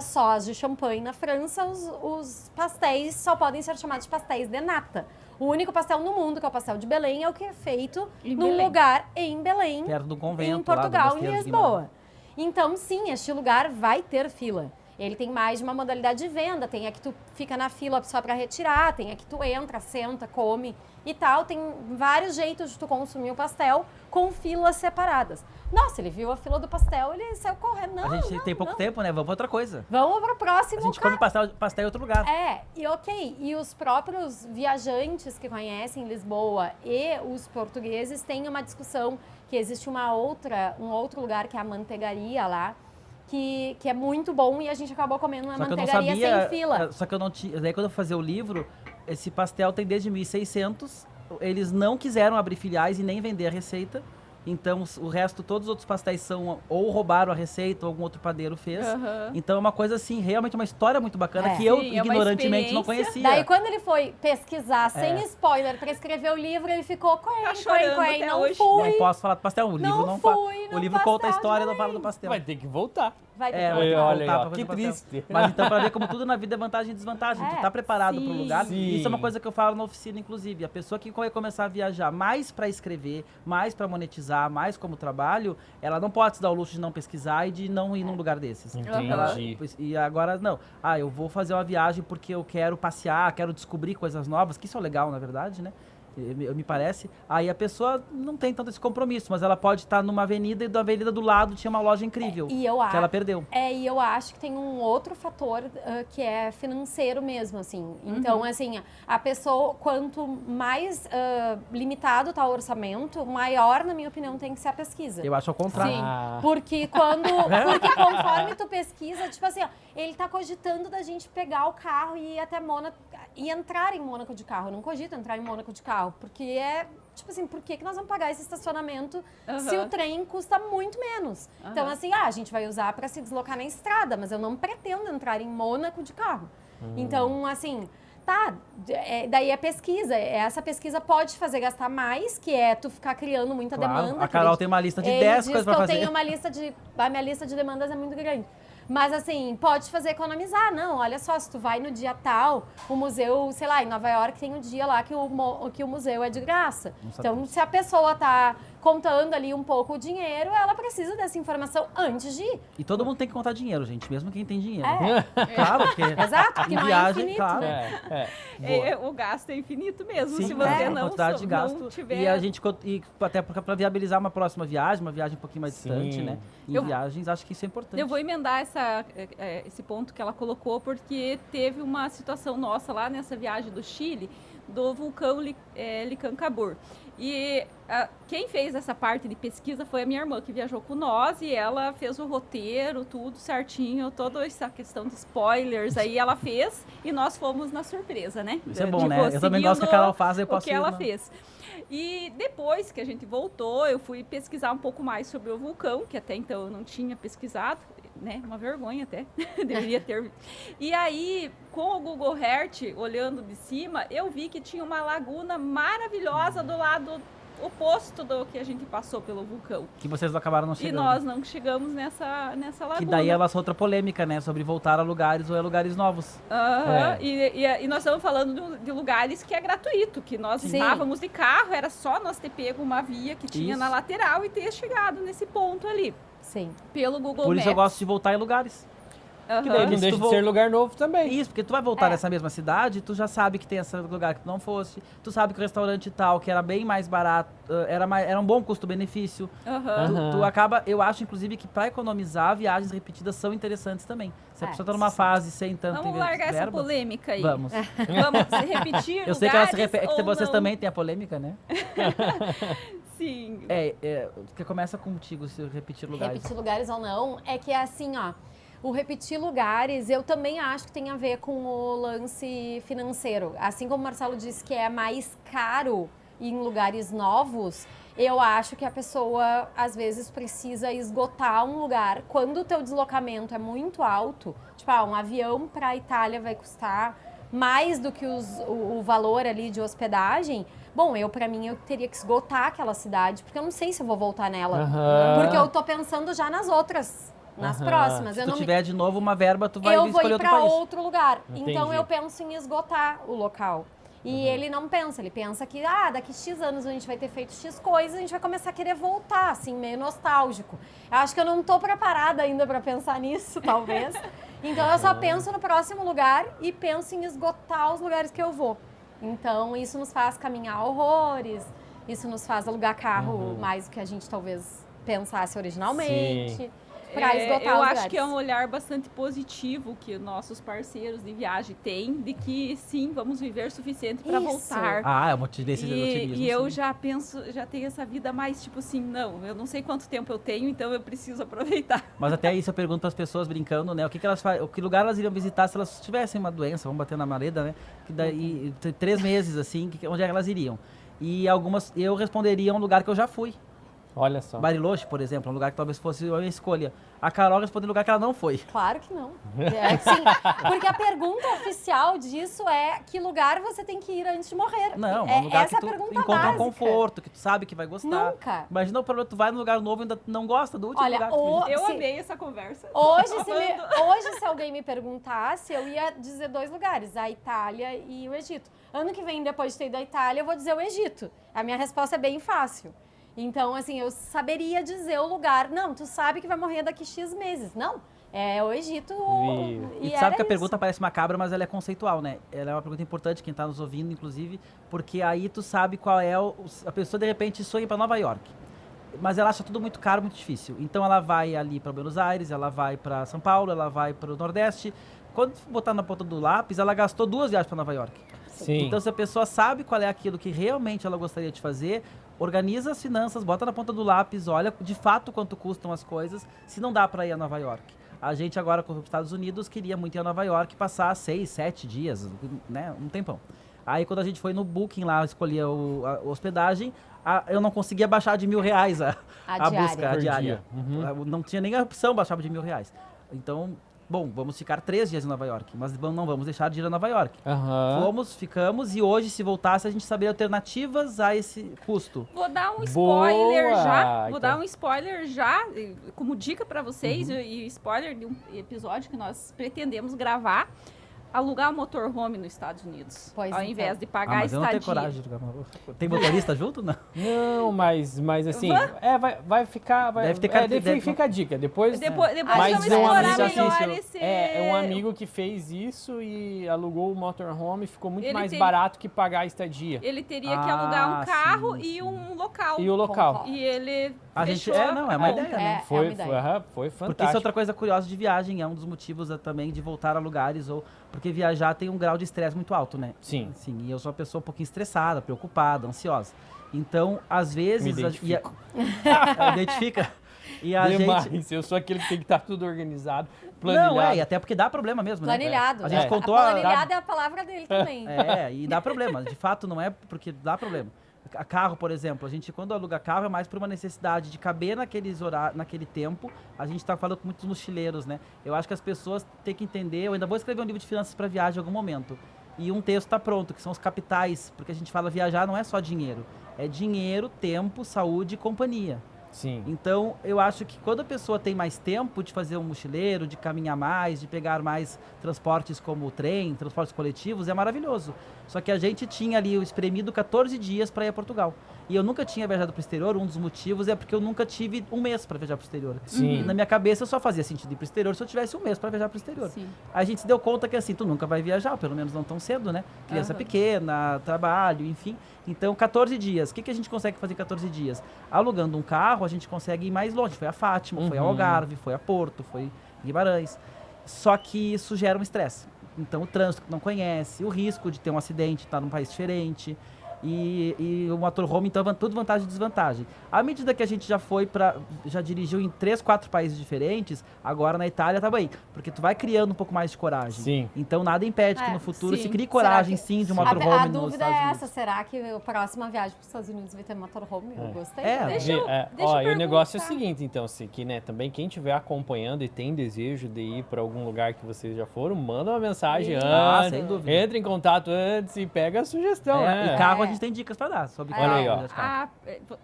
Só as de champanhe na França, os pastéis só podem ser chamados de pastéis de nata. O único pastel no mundo, que é o pastel de Belém, é o que é feito Em num Belém. lugar em Belém, Perto do convento em Portugal, lá do em Mosteiro de Lisboa. Então, sim, este lugar vai ter fila. Ele tem mais de uma modalidade de venda. Tem a que tu fica na fila só para retirar, tem a que tu entra, senta, come e tal. Tem vários jeitos de tu consumir o pastel com filas separadas. Nossa, ele viu a fila do pastel, ele saiu correndo. Não, A gente não, tem pouco não. tempo, né? Vamos pra outra coisa. Vamos para o próximo. A gente come pastel em outro lugar. E ok. E os próprios viajantes que conhecem Lisboa e os portugueses têm uma discussão que existe um outro lugar que é a manteigaria lá, que é muito bom e a gente acabou comendo uma Só que eu não manteigaria sabia, sem fila. só que eu não tinha, daí quando eu fazia o livro, esse pastel tem desde 1600, eles não quiseram abrir filiais e nem vender a receita. Então, o resto, todos os outros pastéis são ou roubaram a receita ou algum outro padeiro fez. Aham. Então, é uma coisa assim, realmente uma história muito bacana É. que eu, Sim, é uma ignorantemente, não experiência. conhecia. Daí, quando ele foi pesquisar sem É. spoiler para escrever o livro, ele ficou Tá chorando até não hoje. fui. Não posso falar do pastel, o livro não fala. fui O no livro conta a pastel história e de não fala do pastel. Vai ter que voltar. Vai ter É, que vai ter que voltar. Olha voltar aí, ó, pra fazer que pastel. triste. Mas então, pra ver como tudo na vida é vantagem e desvantagem. Tu tá preparado pro sim, lugar. sim. Isso é uma coisa que eu falo na oficina, inclusive. A pessoa que vai começar a viajar mais pra escrever, mais pra monetizar, mais como trabalho, ela não pode se dar o luxo de não pesquisar e de não ir num lugar desses. Entendi. E agora, não. Eu vou fazer uma viagem porque eu quero passear, quero descobrir coisas novas, que isso é legal, na verdade, né? Me parece. Aí a pessoa não tem tanto esse compromisso, mas ela pode estar numa avenida e da avenida do lado tinha uma loja incrível E eu que acho. ela perdeu. E eu acho que tem um outro fator que é financeiro mesmo, assim. Então, assim, a pessoa, quanto mais limitado tá o orçamento, maior, na minha opinião, tem que ser a pesquisa. Eu acho ao contrário. Sim. Porque porque conforme tu pesquisa, tipo assim, ó, ele tá cogitando da gente pegar o carro e ir até Mônaco e entrar em Mônaco de carro. Eu não cogito entrar em Mônaco de carro, porque tipo assim, por que nós vamos pagar esse estacionamento se o trem custa muito menos? Então, assim, a gente vai usar para se deslocar na estrada, mas eu não pretendo entrar em Mônaco de carro. Então, assim, daí é pesquisa. Essa pesquisa pode fazer gastar mais, que é tu ficar criando muita Claro, demanda. a Carol tem uma lista de Ele 10 diz coisas que pra eu fazer. tenho uma lista a minha lista de demandas é muito grande. Mas assim, pode te fazer economizar. Não, olha só, se tu vai no dia tal, o museu, sei lá, em Nova York tem um dia lá que o museu é de graça. Então, se a pessoa tá contando ali um pouco o dinheiro, ela precisa dessa informação antes de ir. E todo mundo tem que contar dinheiro, gente, mesmo quem tem dinheiro. É. Claro, porque Exato, porque em não é viagem, infinito, claro. né? O gasto é infinito mesmo, Sim, se você a não, quantidade de gasto. não tiver... E a gente, até para viabilizar uma próxima viagem, uma viagem um pouquinho mais distante, Sim. né? Em Eu- viagens, acho que isso é importante. Eu vou emendar esse ponto que ela colocou, porque teve uma situação nossa lá nessa viagem do Chile, do vulcão Licancabur. E quem fez essa parte de pesquisa foi a minha irmã, que viajou com nós, e ela fez o roteiro, tudo certinho, toda essa questão de spoilers aí ela fez, e nós fomos na surpresa, né? Isso é bom, né? Eu também gosto que a Carol faz, eu posso o que ela fez. E depois que a gente voltou, eu fui pesquisar um pouco mais sobre o vulcão, que até então eu não tinha pesquisado, né? Uma vergonha até, deveria ter. E aí, com o Google Earth, olhando de cima, eu vi que tinha uma laguna maravilhosa do lado oposto do que a gente passou pelo vulcão. Que vocês acabaram não chegando. E nós não chegamos nessa laguna. Que daí ela outra polêmica, né? Sobre voltar a lugares ou a lugares novos. E nós estamos falando de lugares que é gratuito, que nós estávamos de carro, era só nós ter pego uma via que tinha na lateral e ter chegado nesse ponto ali. Sim. Pelo Google Maps. Por isso eu gosto de voltar em lugares. Que daí não deixa de ser lugar novo também. Isso, porque tu vai voltar nessa mesma cidade, tu já sabe que tem esse lugar que tu não fosse, tu sabe que o restaurante tal, que era bem mais barato, era um bom custo-benefício. Tu acaba, eu acho, inclusive, que para economizar, viagens repetidas são interessantes também. Se a pessoa tá numa fase sem tanto Vamos largar essa polêmica aí. Vamos. Vamos repetir Eu sei que ela se repete, que vocês também têm a polêmica, né? Sim. Que começa contigo, se repetir lugares. Repetir lugares ou não, é que é assim, ó. O repetir lugares, eu também acho que tem a ver com o lance financeiro. Assim como o Marcelo disse que é mais caro ir em lugares novos, eu acho que a pessoa, às vezes, precisa esgotar um lugar. Quando o teu deslocamento é muito alto, tipo, um avião para a Itália vai custar mais do que o valor ali de hospedagem. Bom, pra mim, eu teria que esgotar aquela cidade, porque eu não sei se eu vou voltar nela. Porque eu tô pensando já nas outras. Nas próximas. Se tu tiver de novo uma verba, tu vai escolher outro país. Eu vou ir pra outro lugar. Entendi. Então eu penso em esgotar o local. E ele não pensa, ele pensa que daqui X anos a gente vai ter feito X coisas, a gente vai começar a querer voltar, assim, meio nostálgico. Eu acho que eu não tô preparada ainda pra pensar nisso, talvez. Então eu só penso no próximo lugar e penso em esgotar os lugares que eu vou. Então isso nos faz caminhar horrores, isso nos faz alugar carro mais do que a gente talvez pensasse originalmente. Sim. Pra esgotar eu os acho lugares. que é um olhar bastante positivo que nossos parceiros de viagem têm, de que sim, vamos viver o suficiente para voltar. É um desse otimismo. E eu já penso, já tenho essa vida mais tipo assim, não, eu não sei quanto tempo eu tenho, então eu preciso aproveitar. Mas até isso eu pergunto para as pessoas brincando, né? Que lugar elas iriam visitar se elas tivessem uma doença, vamos bater na mareda, né? Que daí 3 meses assim, onde é que elas iriam? E algumas eu responderia um lugar que eu já fui. Olha só. Bariloche, por exemplo, um lugar que talvez fosse uma escolha. A Carol respondeu um lugar que ela não foi. Claro que não. Sim, porque a pergunta oficial disso é que lugar você tem que ir antes de morrer. Não, é um lugar essa que tu pergunta encontra básica. um conforto, que tu sabe que vai gostar. Nunca. Imagina o problema, tu vai num lugar novo e ainda não gosta do último lugar que tu visitou. Eu amei essa conversa. Hoje, se alguém me perguntasse, eu ia dizer 2 lugares, a Itália e o Egito. Ano que vem, depois de ter ido à Itália, eu vou dizer o Egito. A minha resposta é bem fácil. Então, assim, eu saberia dizer o lugar. Não, tu sabe que vai morrer daqui X meses. Não, é o Egito. E tu sabe que a pergunta parece macabra, mas ela é conceitual, né? Ela é uma pergunta importante, quem tá nos ouvindo, inclusive, porque aí tu sabe qual é a pessoa, de repente, sonha para Nova York. Mas ela acha tudo muito caro, muito difícil. Então ela vai ali para Buenos Aires, ela vai para São Paulo, ela vai para o Nordeste. Quando botar na ponta do lápis, ela gastou 2 viagens para Nova York. Sim. Então, se a pessoa sabe qual é aquilo que realmente ela gostaria de fazer, organiza as finanças, bota na ponta do lápis, olha de fato quanto custam as coisas, se não dá para ir a Nova York. A gente agora, com os Estados Unidos, queria muito ir a Nova York, passar 6, 7 dias, né, um tempão. Aí, quando a gente foi no Booking lá, escolhia a hospedagem, eu não conseguia baixar de R$1.000 a busca, a diária. Não tinha nem a opção baixar de R$1.000. Então... Bom, vamos ficar 3 dias em Nova York, mas não vamos deixar de ir a Nova York. Fomos, ficamos, e hoje, se voltasse, a gente saberia alternativas a esse custo. Vou dar um spoiler já. Vou Então. dar um spoiler já, como dica para vocês, e spoiler de um episódio que nós pretendemos gravar. Alugar um motorhome nos Estados Unidos. Pois ao então. invés de pagar a mas eu não estadia. tenho coragem de jogar uma... Tem motorista junto, não? Não, mas assim, vai ficar... Fica a dica. Depois Depois mas vamos é um explorar amigo melhor assiste- esse... É um amigo que fez isso e alugou o motorhome, ficou muito Ele mais tem- barato que pagar a estadia. Ele teria que alugar um carro sim, e sim. um local. E o local. Concordo. E ele A gente, Fechou. não, é uma É, ideia, né? é Foi, uma ideia. foi Porque isso é fantástico. outra coisa curiosa de viagem, é um dos motivos também de voltar a lugares, ou porque viajar tem um grau de estresse muito alto, né? Sim. Sim, e eu sou uma pessoa um pouquinho estressada, preocupada, ansiosa. Então, às vezes... Me identifico. Identifica? E a Demais. gente... Eu sou aquele que tem que estar tudo organizado, planilhado. Não, e até porque dá problema mesmo, né? Planilhado. A gente né? contou planilhado é a palavra dele também. E dá problema. De fato, não é porque dá problema. Carro, por exemplo, a gente quando aluga carro é mais por uma necessidade de caber naquele tempo. A gente tá falando com muitos mochileiros, né? Eu acho que as pessoas têm que entender. Eu ainda vou escrever um livro de finanças para viagem em algum momento. E um texto está pronto, que são os capitais, porque a gente fala viajar não é só dinheiro. É dinheiro, tempo, saúde e companhia. Sim. Então, eu acho que quando a pessoa tem mais tempo de fazer um mochileiro, de caminhar mais, de pegar mais transportes como o trem, transportes coletivos, é maravilhoso. Só que a gente tinha ali o espremido 14 dias para ir a Portugal. E eu nunca tinha viajado para o exterior, um dos motivos é porque eu nunca tive um mês para viajar para o exterior. Sim. E na minha cabeça só fazia sentido ir para o exterior se eu tivesse um mês para viajar para o exterior. Sim. A gente se deu conta que assim, tu nunca vai viajar, pelo menos não tão cedo, né? Criança pequena, trabalho, enfim. Então, 14 dias. O que a gente consegue fazer em 14 dias? Alugando um carro, a gente consegue ir mais longe. Foi a Fátima, foi a Algarve, foi a Porto, foi Guimarães. Só que isso gera um estresse. Então, o trânsito que não conhece, o risco de ter um acidente, estar num país diferente. E o motorhome, então, tudo vantagem e desvantagem. À medida que a gente já dirigiu em 3, 4 países diferentes, agora na Itália tá bem. Porque tu vai criando um pouco mais de coragem. Sim. Então, nada impede que É, no futuro sim. se crie coragem, Será que- sim, de um A motorhome nos dúvida Estados é Unidos. essa, será que a próxima viagem para os Estados Unidos vai ter motorhome? Eu gostei. É, Deixa eu Ó, e o negócio é o perguntar. seguinte, então, se que, né, também quem estiver acompanhando e tem desejo de ir para algum lugar que vocês já foram, manda uma mensagem antes, sem dúvida. entra em contato antes e pega a sugestão, né? E carro a gente tem dicas pra dar sobre Olha aí, ó. viajar de carro.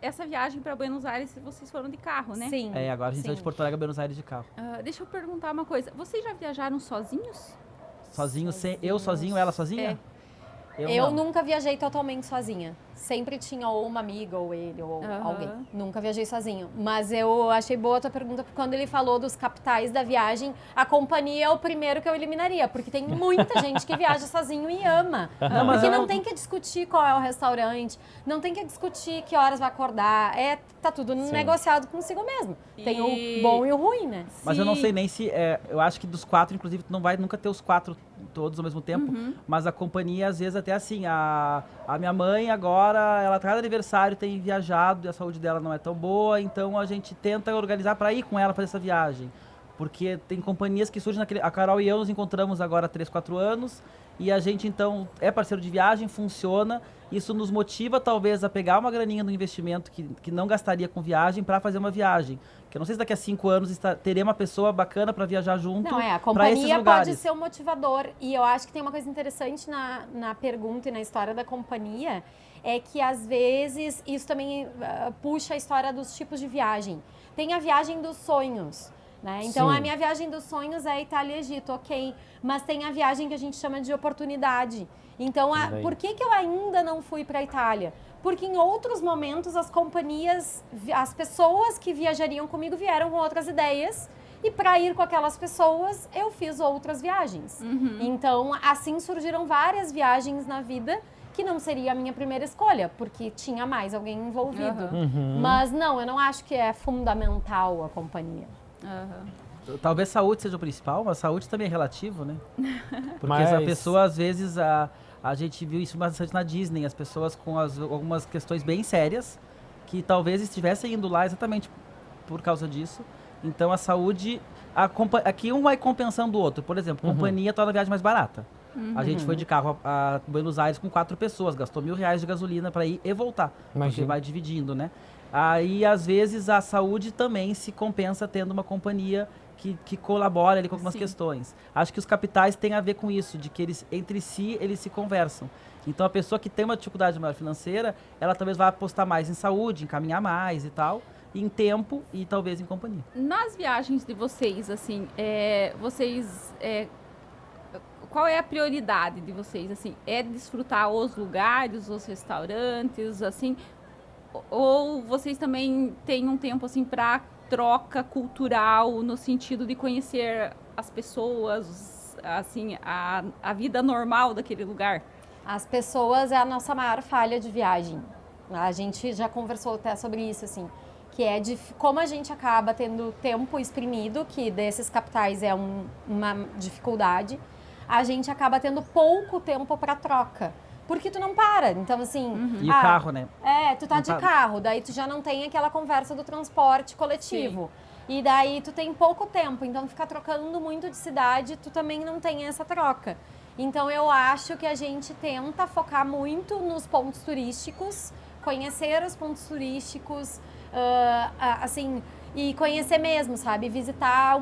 Essa viagem para Buenos Aires, vocês foram de carro, né? Sim. Agora a gente vai de sim. Porto Alegre a Buenos Aires de carro. Deixa eu perguntar uma coisa. Vocês já viajaram sozinhos? Sozinho, eu sozinho, ela sozinha? É. Eu não. nunca viajei totalmente sozinha. Sempre tinha ou uma amiga, ou ele, ou Aham. alguém. Nunca viajei sozinho. Mas eu achei boa a tua pergunta, porque quando ele falou dos capitais da viagem, a companhia é o primeiro que eu eliminaria. Porque tem muita gente que viaja sozinho e ama. mas Porque eu- não tem que discutir qual é o restaurante, não tem que discutir que horas vai acordar. Tá tudo negociado consigo mesmo. Tem E- o bom e o ruim, né? Mas eu não Sim. sei nem se. Eu acho que dos 4, inclusive, tu não vai nunca ter os 4 todos ao mesmo tempo. Mas a companhia, às vezes, até assim, a minha mãe agora, ela cada aniversário tem viajado e a saúde dela não é tão boa, então a gente tenta organizar para ir com ela fazer essa viagem. Porque tem companhias que surgem naquele. A Carol e eu nos encontramos agora há 3, 4 anos. E a gente, então, é parceiro de viagem, funciona. Isso nos motiva, talvez, a pegar uma graninha do investimento que não gastaria com viagem para fazer uma viagem. Que eu não sei se daqui a 5 anos teria uma pessoa bacana para viajar junto Não, a para esses companhia lugares. pode ser um motivador. E eu acho que tem uma coisa interessante na pergunta e na história da companhia, é que às vezes isso também puxa a história dos tipos de viagem. Tem a viagem dos sonhos, né? Então, Sim. a minha viagem dos sonhos é Itália e Egito, ok. Mas tem a viagem que a gente chama de oportunidade. Então, Também. por que eu ainda não fui para a Itália? Porque em outros momentos as companhias, as pessoas que viajariam comigo vieram com outras ideias. E para ir com aquelas pessoas, eu fiz outras viagens. Então, assim surgiram várias viagens na vida que não seria a minha primeira escolha, porque tinha mais alguém envolvido. Uhum. Mas não, eu não acho que é fundamental a companhia. Talvez saúde seja o principal, mas saúde também é relativo, né? Porque Mas- a pessoa, às vezes, a gente viu isso bastante na Disney, as pessoas com algumas questões bem sérias, que talvez estivessem indo lá exatamente por causa disso. Então, a saúde... Aqui um vai compensando o outro. Por exemplo, companhia torna a viagem mais barata. A gente foi de carro a Buenos Aires com 4 pessoas, gastou R$1.000 de gasolina para ir e voltar. Porque Imagina. vai dividindo, né? Aí, às vezes, a saúde também se compensa tendo uma companhia que colabora ali com algumas Sim. questões. Acho que os capitais têm a ver com isso, de que eles, entre si, eles se conversam. Então, a pessoa que tem uma dificuldade maior financeira, ela talvez vá apostar mais em saúde, em caminhar mais e tal, em tempo e talvez em companhia. Nas viagens de vocês, assim, qual é a prioridade de vocês? Assim, é desfrutar os lugares, os restaurantes, assim, ou vocês também têm um tempo assim para troca cultural no sentido de conhecer as pessoas, assim, a vida normal daquele lugar? As pessoas é a nossa maior falha de viagem. A gente já conversou até sobre isso, assim, que é de como a gente acaba tendo tempo exprimido, que desses capitais é uma dificuldade, a gente acaba tendo pouco tempo para troca. Porque tu não para. Então, assim... E o carro, né? Tu tá de carro, daí tu já não tem aquela conversa do transporte coletivo. Sim. E daí tu tem pouco tempo, então ficar trocando muito de cidade, tu também não tem essa troca. Então eu acho que a gente tenta focar muito nos pontos turísticos, conhecer os pontos turísticos, assim, e conhecer mesmo, sabe? Visitar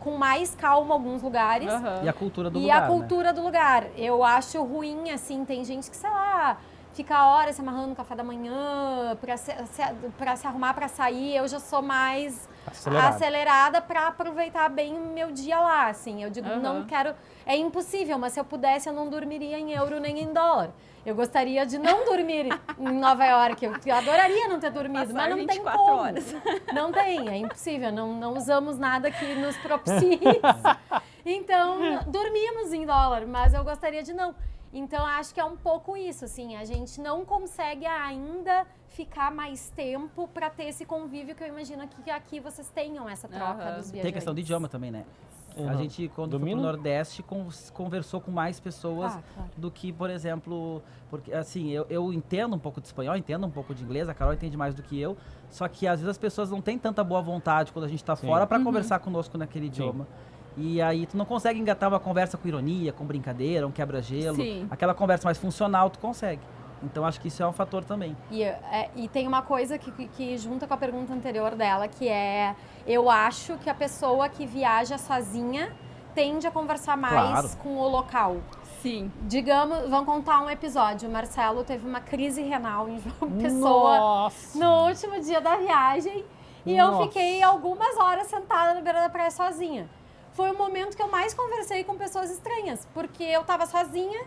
com mais calma alguns lugares. E a cultura do lugar, E a cultura do lugar. Eu acho ruim, assim, tem gente que, sei lá, fica horas se amarrando no café da manhã pra se arrumar pra sair. Eu já sou mais acelerada pra aproveitar bem o meu dia lá, assim. Eu digo, não quero... É impossível, mas se eu pudesse, eu não dormiria em euro nem em dólar. Eu gostaria de não dormir em Nova York. Eu adoraria não ter dormido, mas não tem como. Horas. Não tem, é impossível. Não usamos nada que nos propicie isso. Então, dormimos em dólar, mas eu gostaria de não. Então, acho que é um pouco isso, assim. A gente não consegue ainda ficar mais tempo para ter esse convívio que eu imagino que aqui vocês tenham essa troca dos viajantes. Tem questão de idioma também, né? A gente, quando foi pro Nordeste, conversou com mais pessoas do que, por exemplo... Porque, assim, eu entendo um pouco de espanhol, entendo um pouco de inglês, a Carol entende mais do que eu, só que às vezes as pessoas não têm tanta boa vontade quando a gente tá fora para conversar conosco naquele idioma. E aí tu não consegue engatar uma conversa com ironia, com brincadeira, um quebra-gelo. Aquela conversa mais funcional tu consegue. Então acho que isso é um fator também. E tem uma coisa que junta com a pergunta anterior dela, que é... Eu acho que a pessoa que viaja sozinha tende a conversar mais com o local. Sim. Digamos, vamos contar um episódio. O Marcelo teve uma crise renal em João Pessoa no último dia da viagem. E eu fiquei algumas horas sentada na beira da praia sozinha. Foi o momento que eu mais conversei com pessoas estranhas, porque eu tava sozinha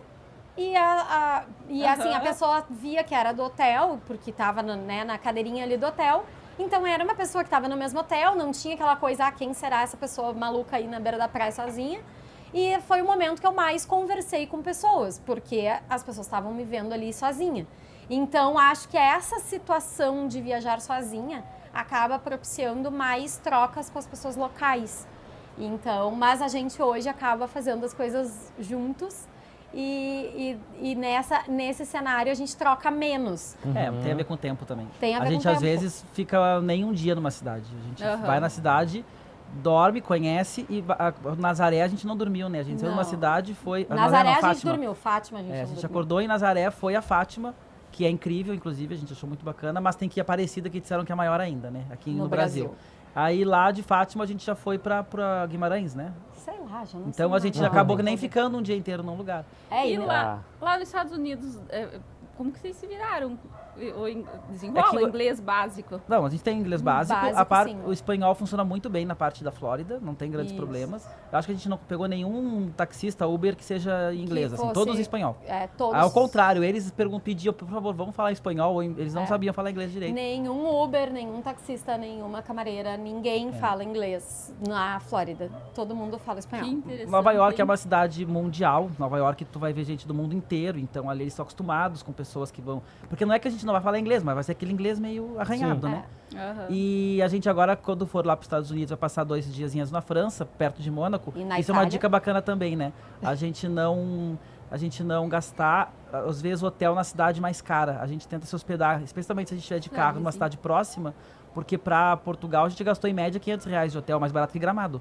e assim, a pessoa via que era do hotel, porque tava na cadeirinha ali do hotel. Então era uma pessoa que estava no mesmo hotel, não tinha aquela coisa, quem será essa pessoa maluca aí na beira da praia sozinha? E foi o momento que eu mais conversei com pessoas, porque as pessoas estavam me vendo ali sozinha. Então acho que essa situação de viajar sozinha acaba propiciando mais trocas com as pessoas locais. Então, mas a gente hoje acaba fazendo as coisas juntos. E nesse cenário a gente troca menos. Tem a ver com o tempo também. Tem a ver a gente com o às tempo. vezes fica nem um dia numa cidade. A gente vai na cidade, dorme, conhece e Nazaré a gente não dormiu, né? A gente saiu numa cidade, foi... Nazaré a gente dormiu, Fátima a gente não a gente dormiu. acordou em Nazaré, foi a Fátima, que é incrível, inclusive, a gente achou muito bacana, mas tem que ir a Aparecida, que disseram que é maior ainda, né? Aqui no Brasil. Aí lá de Fátima a gente já foi pra Guimarães, né? Sei lá, já não sei. Então a gente acabou nem ficando um dia inteiro num lugar. E lá nos Estados Unidos, como que vocês se viraram? Desenrola o inglês básico? Não, a gente tem inglês básico. Sim. O espanhol funciona muito bem na parte da Flórida, não tem grandes problemas. Eu acho que a gente não pegou nenhum taxista, Uber, que seja em inglês, assim, todos em espanhol. Todos. Ao contrário, eles pediam, por favor, vamos falar espanhol, eles não sabiam falar inglês direito. Nenhum Uber, nenhum taxista, nenhuma camareira, ninguém fala inglês na Flórida. Todo mundo fala espanhol. Que interessante. Nova York é uma cidade mundial. Nova York tu vai ver gente do mundo inteiro, então ali eles estão acostumados com pessoas que vão... Porque não é que a gente não vai falar inglês, mas vai ser aquele inglês meio arranhado, né? E a gente agora, quando for lá para os Estados Unidos, vai passar 2 diazinhos na França, perto de Mônaco. Isso é uma dica bacana também, né? A gente não gastar, às vezes, hotel na cidade mais cara. A gente tenta se hospedar, especialmente se a gente estiver de carro numa cidade próxima, porque para Portugal a gente gastou em média R$500 de hotel, mais barato que Gramado.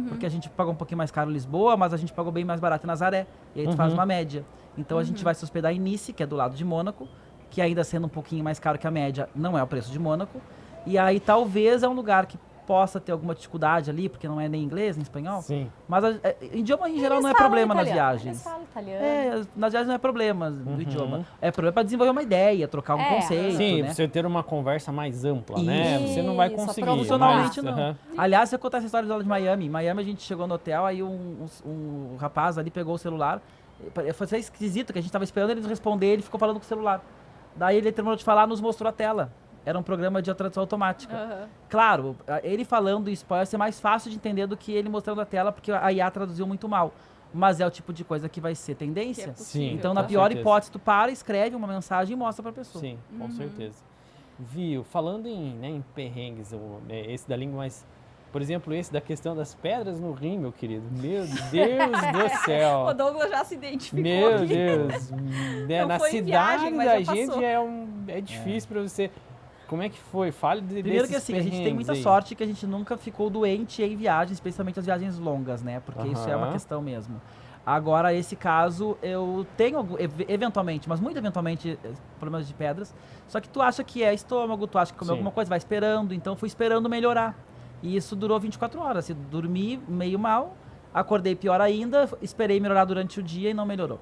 Porque a gente pagou um pouquinho mais caro em Lisboa, mas a gente pagou bem mais barato em Nazaré. E aí tu faz uma média. Então a gente vai se hospedar em Nice, que é do lado de Mônaco, que ainda sendo um pouquinho mais caro que a média, não é o preço de Mônaco. E aí talvez é um lugar que possa ter alguma dificuldade ali, porque não é nem inglês, nem espanhol. Sim. Mas idioma em geral não é problema nas viagens. Eles falam italiano. Nas viagens não é problema do idioma. É problema para desenvolver uma ideia, trocar um conceito, Sim, né? você ter uma conversa mais ampla, né? Você não vai conseguir. Profissionalmente não. Aliás, eu contar essa história de Miami. Em Miami a gente chegou no hotel, aí um rapaz ali pegou o celular. Foi esquisito que a gente tava esperando ele responder, ele ficou falando com o celular. Daí ele terminou de falar, nos mostrou a tela. Era um programa de tradução automática. Claro, ele falando em espanhol ia ser mais fácil de entender do que ele mostrando a tela, porque a IA traduziu muito mal. Mas é o tipo de coisa que vai ser tendência. Sim, então, na pior hipótese, tu para, escreve uma mensagem e mostra pra pessoa. Sim, com certeza. viu, falando em perrengues, esse da língua, mas, por exemplo, esse da questão das pedras no rim, meu querido. Meu Deus do céu. O Douglas já se identificou Meu aqui. Deus. Né, Não na foi em cidade viagem, mas da já gente passou. é difícil pra você... Como é que foi? Fale Primeiro que desses assim, a gente tem muita perrengues aí. sorte que a gente nunca ficou doente em viagens, especialmente as viagens longas, né? Porque isso é uma Aham. questão mesmo. Agora, esse caso, eu tenho, eventualmente, mas muito eventualmente, problemas de pedras. Só que tu acha que é estômago, tu acha que comeu Sim. alguma coisa, vai esperando. Então, eu fui esperando melhorar. E isso durou 24 horas. Eu dormi meio mal, acordei pior ainda, esperei melhorar durante o dia e não melhorou.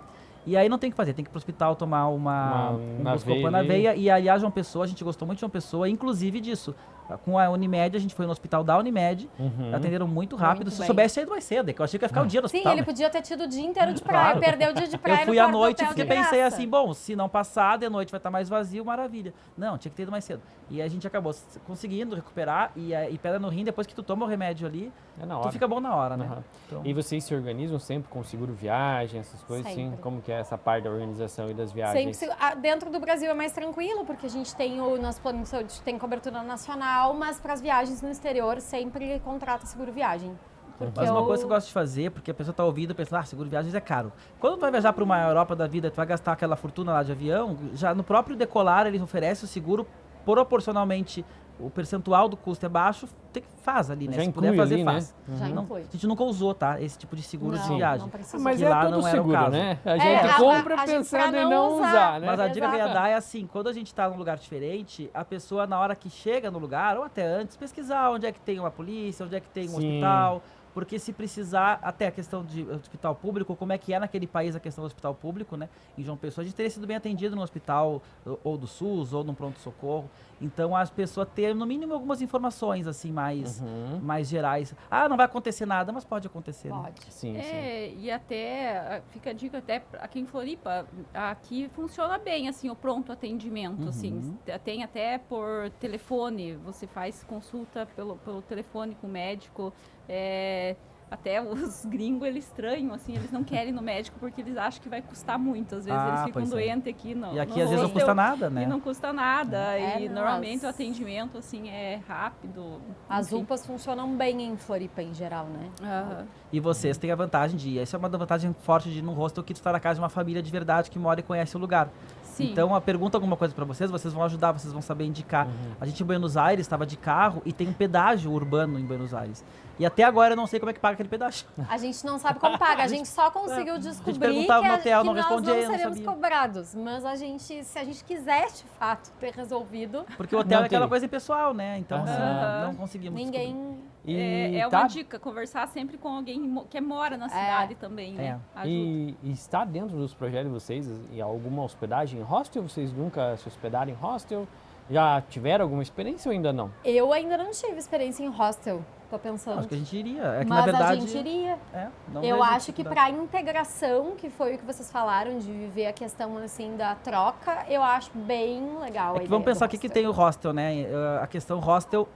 E aí não tem o que fazer, tem que ir pro hospital tomar um na Buscopan veia na ali. veia. E aliás, João Pessoa, a gente gostou muito de João Pessoa, inclusive disso. Com a Unimed, a gente foi no hospital da Unimed, Uhum. atenderam muito rápido. Muito Se bem. soubesse, ia mais cedo, que eu achei que ia ficar o dia no Sim, hospital. ele né? podia ter tido o dia inteiro de praia, Claro. perdeu o dia de praia Eu fui no à quarto do noite hotel porque de pensei graça. assim, bom, se não passar, de noite vai estar mais vazio, maravilha. Não, tinha que ter ido mais cedo. E a gente acabou conseguindo recuperar e pedra no rim, depois que tu toma o remédio ali, É na hora. tu fica bom na hora, né? Aham. Então, E vocês se organizam sempre com seguro viagem, essas coisas assim? Sempre. Como que é essa parte da organização e das Sempre, viagens? dentro do Brasil é mais tranquilo, porque a gente tem o nosso plano de saúde, tem cobertura nacional, mas para as viagens no exterior sempre contrata seguro viagem. Porque mas uma coisa que eu gosto de fazer, porque a pessoa tá ouvindo e pensa, seguro viagens é caro. Quando tu vai viajar para uma Europa da vida, tu vai gastar aquela fortuna lá de avião, já no próprio decolar ele oferece o seguro proporcionalmente, o percentual do custo é baixo, faz ali, né? Já Se inclui puder fazer, ali, né? faz. já Não, inclui. a gente nunca usou, tá? Esse tipo de seguro de Não, viagem. não precisa. Mas que é lá todo não era o seguro, caso. né? A gente a- compra a gente pensando pra em não não usar. usar, né? Mas a dica que eu ia Exato. dar é assim, quando a gente tá num lugar diferente, a pessoa na hora que chega no lugar, ou até antes, pesquisar onde é que tem uma polícia, onde é que tem um Sim. hospital, porque se precisar, até a questão de hospital público, como é que é naquele país a questão do hospital público, né? Em João Pessoa, a gente teria sido bem atendido no hospital ou do SUS, ou num pronto-socorro. Então, as pessoas ter, no mínimo, algumas informações, assim, mais gerais. Ah, não vai acontecer nada, mas pode acontecer, né? Pode. Sim, sim. E até, fica a dica até aqui em Floripa, aqui funciona bem, assim, o pronto atendimento, assim, tem até por telefone, você faz consulta pelo telefone com o médico, até os gringos, eles estranham, assim, eles não querem ir no médico porque eles acham que vai custar muito, às vezes eles ficam pois é. doentes aqui no E aqui, no às vezes, não hostel, custa nada, né? E não custa nada, e não, normalmente o as- atendimento, assim, é rápido. As enfim. UPAs funcionam bem em Floripa em geral, né? Aham. E vocês têm a vantagem de... Essa é uma vantagem forte de ir num hostel que tu tá na casa de uma família de verdade que mora e conhece o lugar. Sim. Então, pergunta alguma coisa pra vocês, vocês vão ajudar, vocês vão saber indicar. A gente em Buenos Aires estava de carro e tem um pedágio urbano em Buenos Aires. E até agora eu não sei como é que paga aquele pedágio. A gente não sabe como paga, a gente só conseguiu descobrir perguntava que, no hotel, que não nós respondia, não eu não seremos sabia. cobrados. Mas se a gente quisesse, de fato, ter resolvido, Porque o hotel Não é aquela tem. coisa impessoal, né? Então, assim, Aham. não conseguimos descobrir. ninguém... E É tá- uma dica, conversar sempre com alguém que mora na cidade também, né? Ajuda. E está dentro dos projetos de vocês e alguma hospedagem em hostel? Vocês nunca se hospedaram em hostel? Já tiveram alguma experiência ou ainda não? Eu ainda não tive experiência em hostel, tô pensando. Acho que a gente iria. É que, Mas na verdade, a gente iria. não Eu vejo acho que dificuldade. para integração, que foi o que vocês falaram, de viver a questão assim da troca, eu acho bem legal. É que vamos pensar o que tem o hostel, né? A questão hostel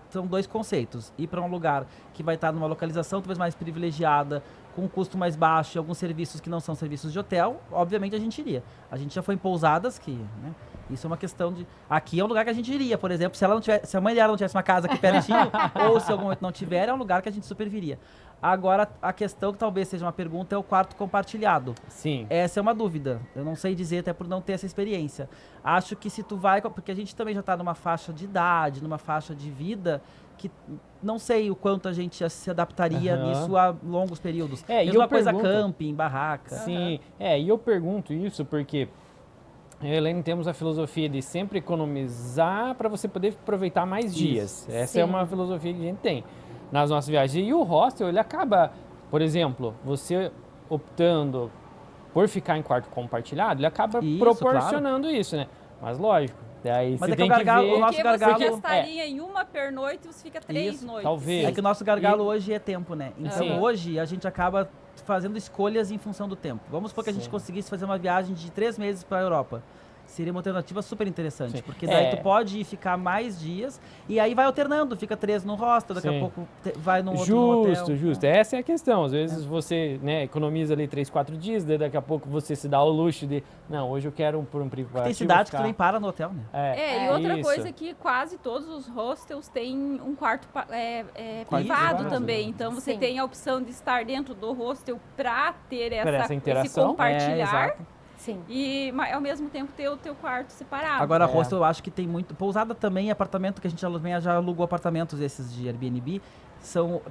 são dois conceitos. Ir para um lugar que vai estar numa localização talvez mais privilegiada, com um custo mais baixo e alguns serviços que não são serviços de hotel, obviamente a gente iria. A gente já foi em pousadas que, né? Isso é uma questão de... Aqui é um lugar que a gente iria, por exemplo, se a mãe dela não tivesse uma casa aqui pertinho, ou se em algum momento não tiver, é um lugar que a gente super viria. Agora, a questão que talvez seja uma pergunta é o quarto compartilhado. Sim. Essa é uma dúvida. Eu não sei dizer, até por não ter essa experiência. Acho que se tu vai... Porque a gente também já está numa faixa de idade, numa faixa de vida, que não sei o quanto a gente se adaptaria Aham. nisso a longos períodos. É, e Mesma eu coisa pergunto- camping, barraca. Sim, e eu pergunto isso porque eu e a Helene temos a filosofia de sempre economizar para você poder aproveitar mais dias. Essa Sim. é uma filosofia que a gente tem nas nossas viagens. E o hostel, ele acaba, por exemplo, você optando por ficar em quarto compartilhado, ele acaba Isso, proporcionando isso, né? Mas lógico, daí Mas você é que tem o que gargalo- ver... o nosso Porque gargalo- você gastaria em uma pernoite e você fica 3 Isso, noites. talvez. É que o nosso gargalo hoje é tempo, né? Então Sim. hoje a gente acaba fazendo escolhas em função do tempo. Vamos supor que a gente Sim. conseguisse fazer uma viagem de 3 meses para a Europa. seria uma alternativa super interessante, Sim. porque daí tu pode ficar mais dias e aí vai alternando, fica 3 no hostel, daqui Sim. a pouco vai num outro no hotel. Justo. Essa é a questão. Às vezes você, né, economiza ali 3, 4 dias, daí daqui a pouco você se dá o luxo de, não, hoje eu quero por um privativo. Tem cidade que ficar... tu nem para no hotel, né? E outra isso. coisa é que quase todos os hostels têm um quarto privado privado, também. né? Então você Sim. tem a opção de estar dentro do hostel para ter Para essa esse interação. compartilhar exato. Sim. e ao mesmo tempo ter o teu quarto separado. Agora, É. hostel eu acho que tem muito. Pousada também, apartamento, que a gente já alugou apartamentos esses de Airbnb,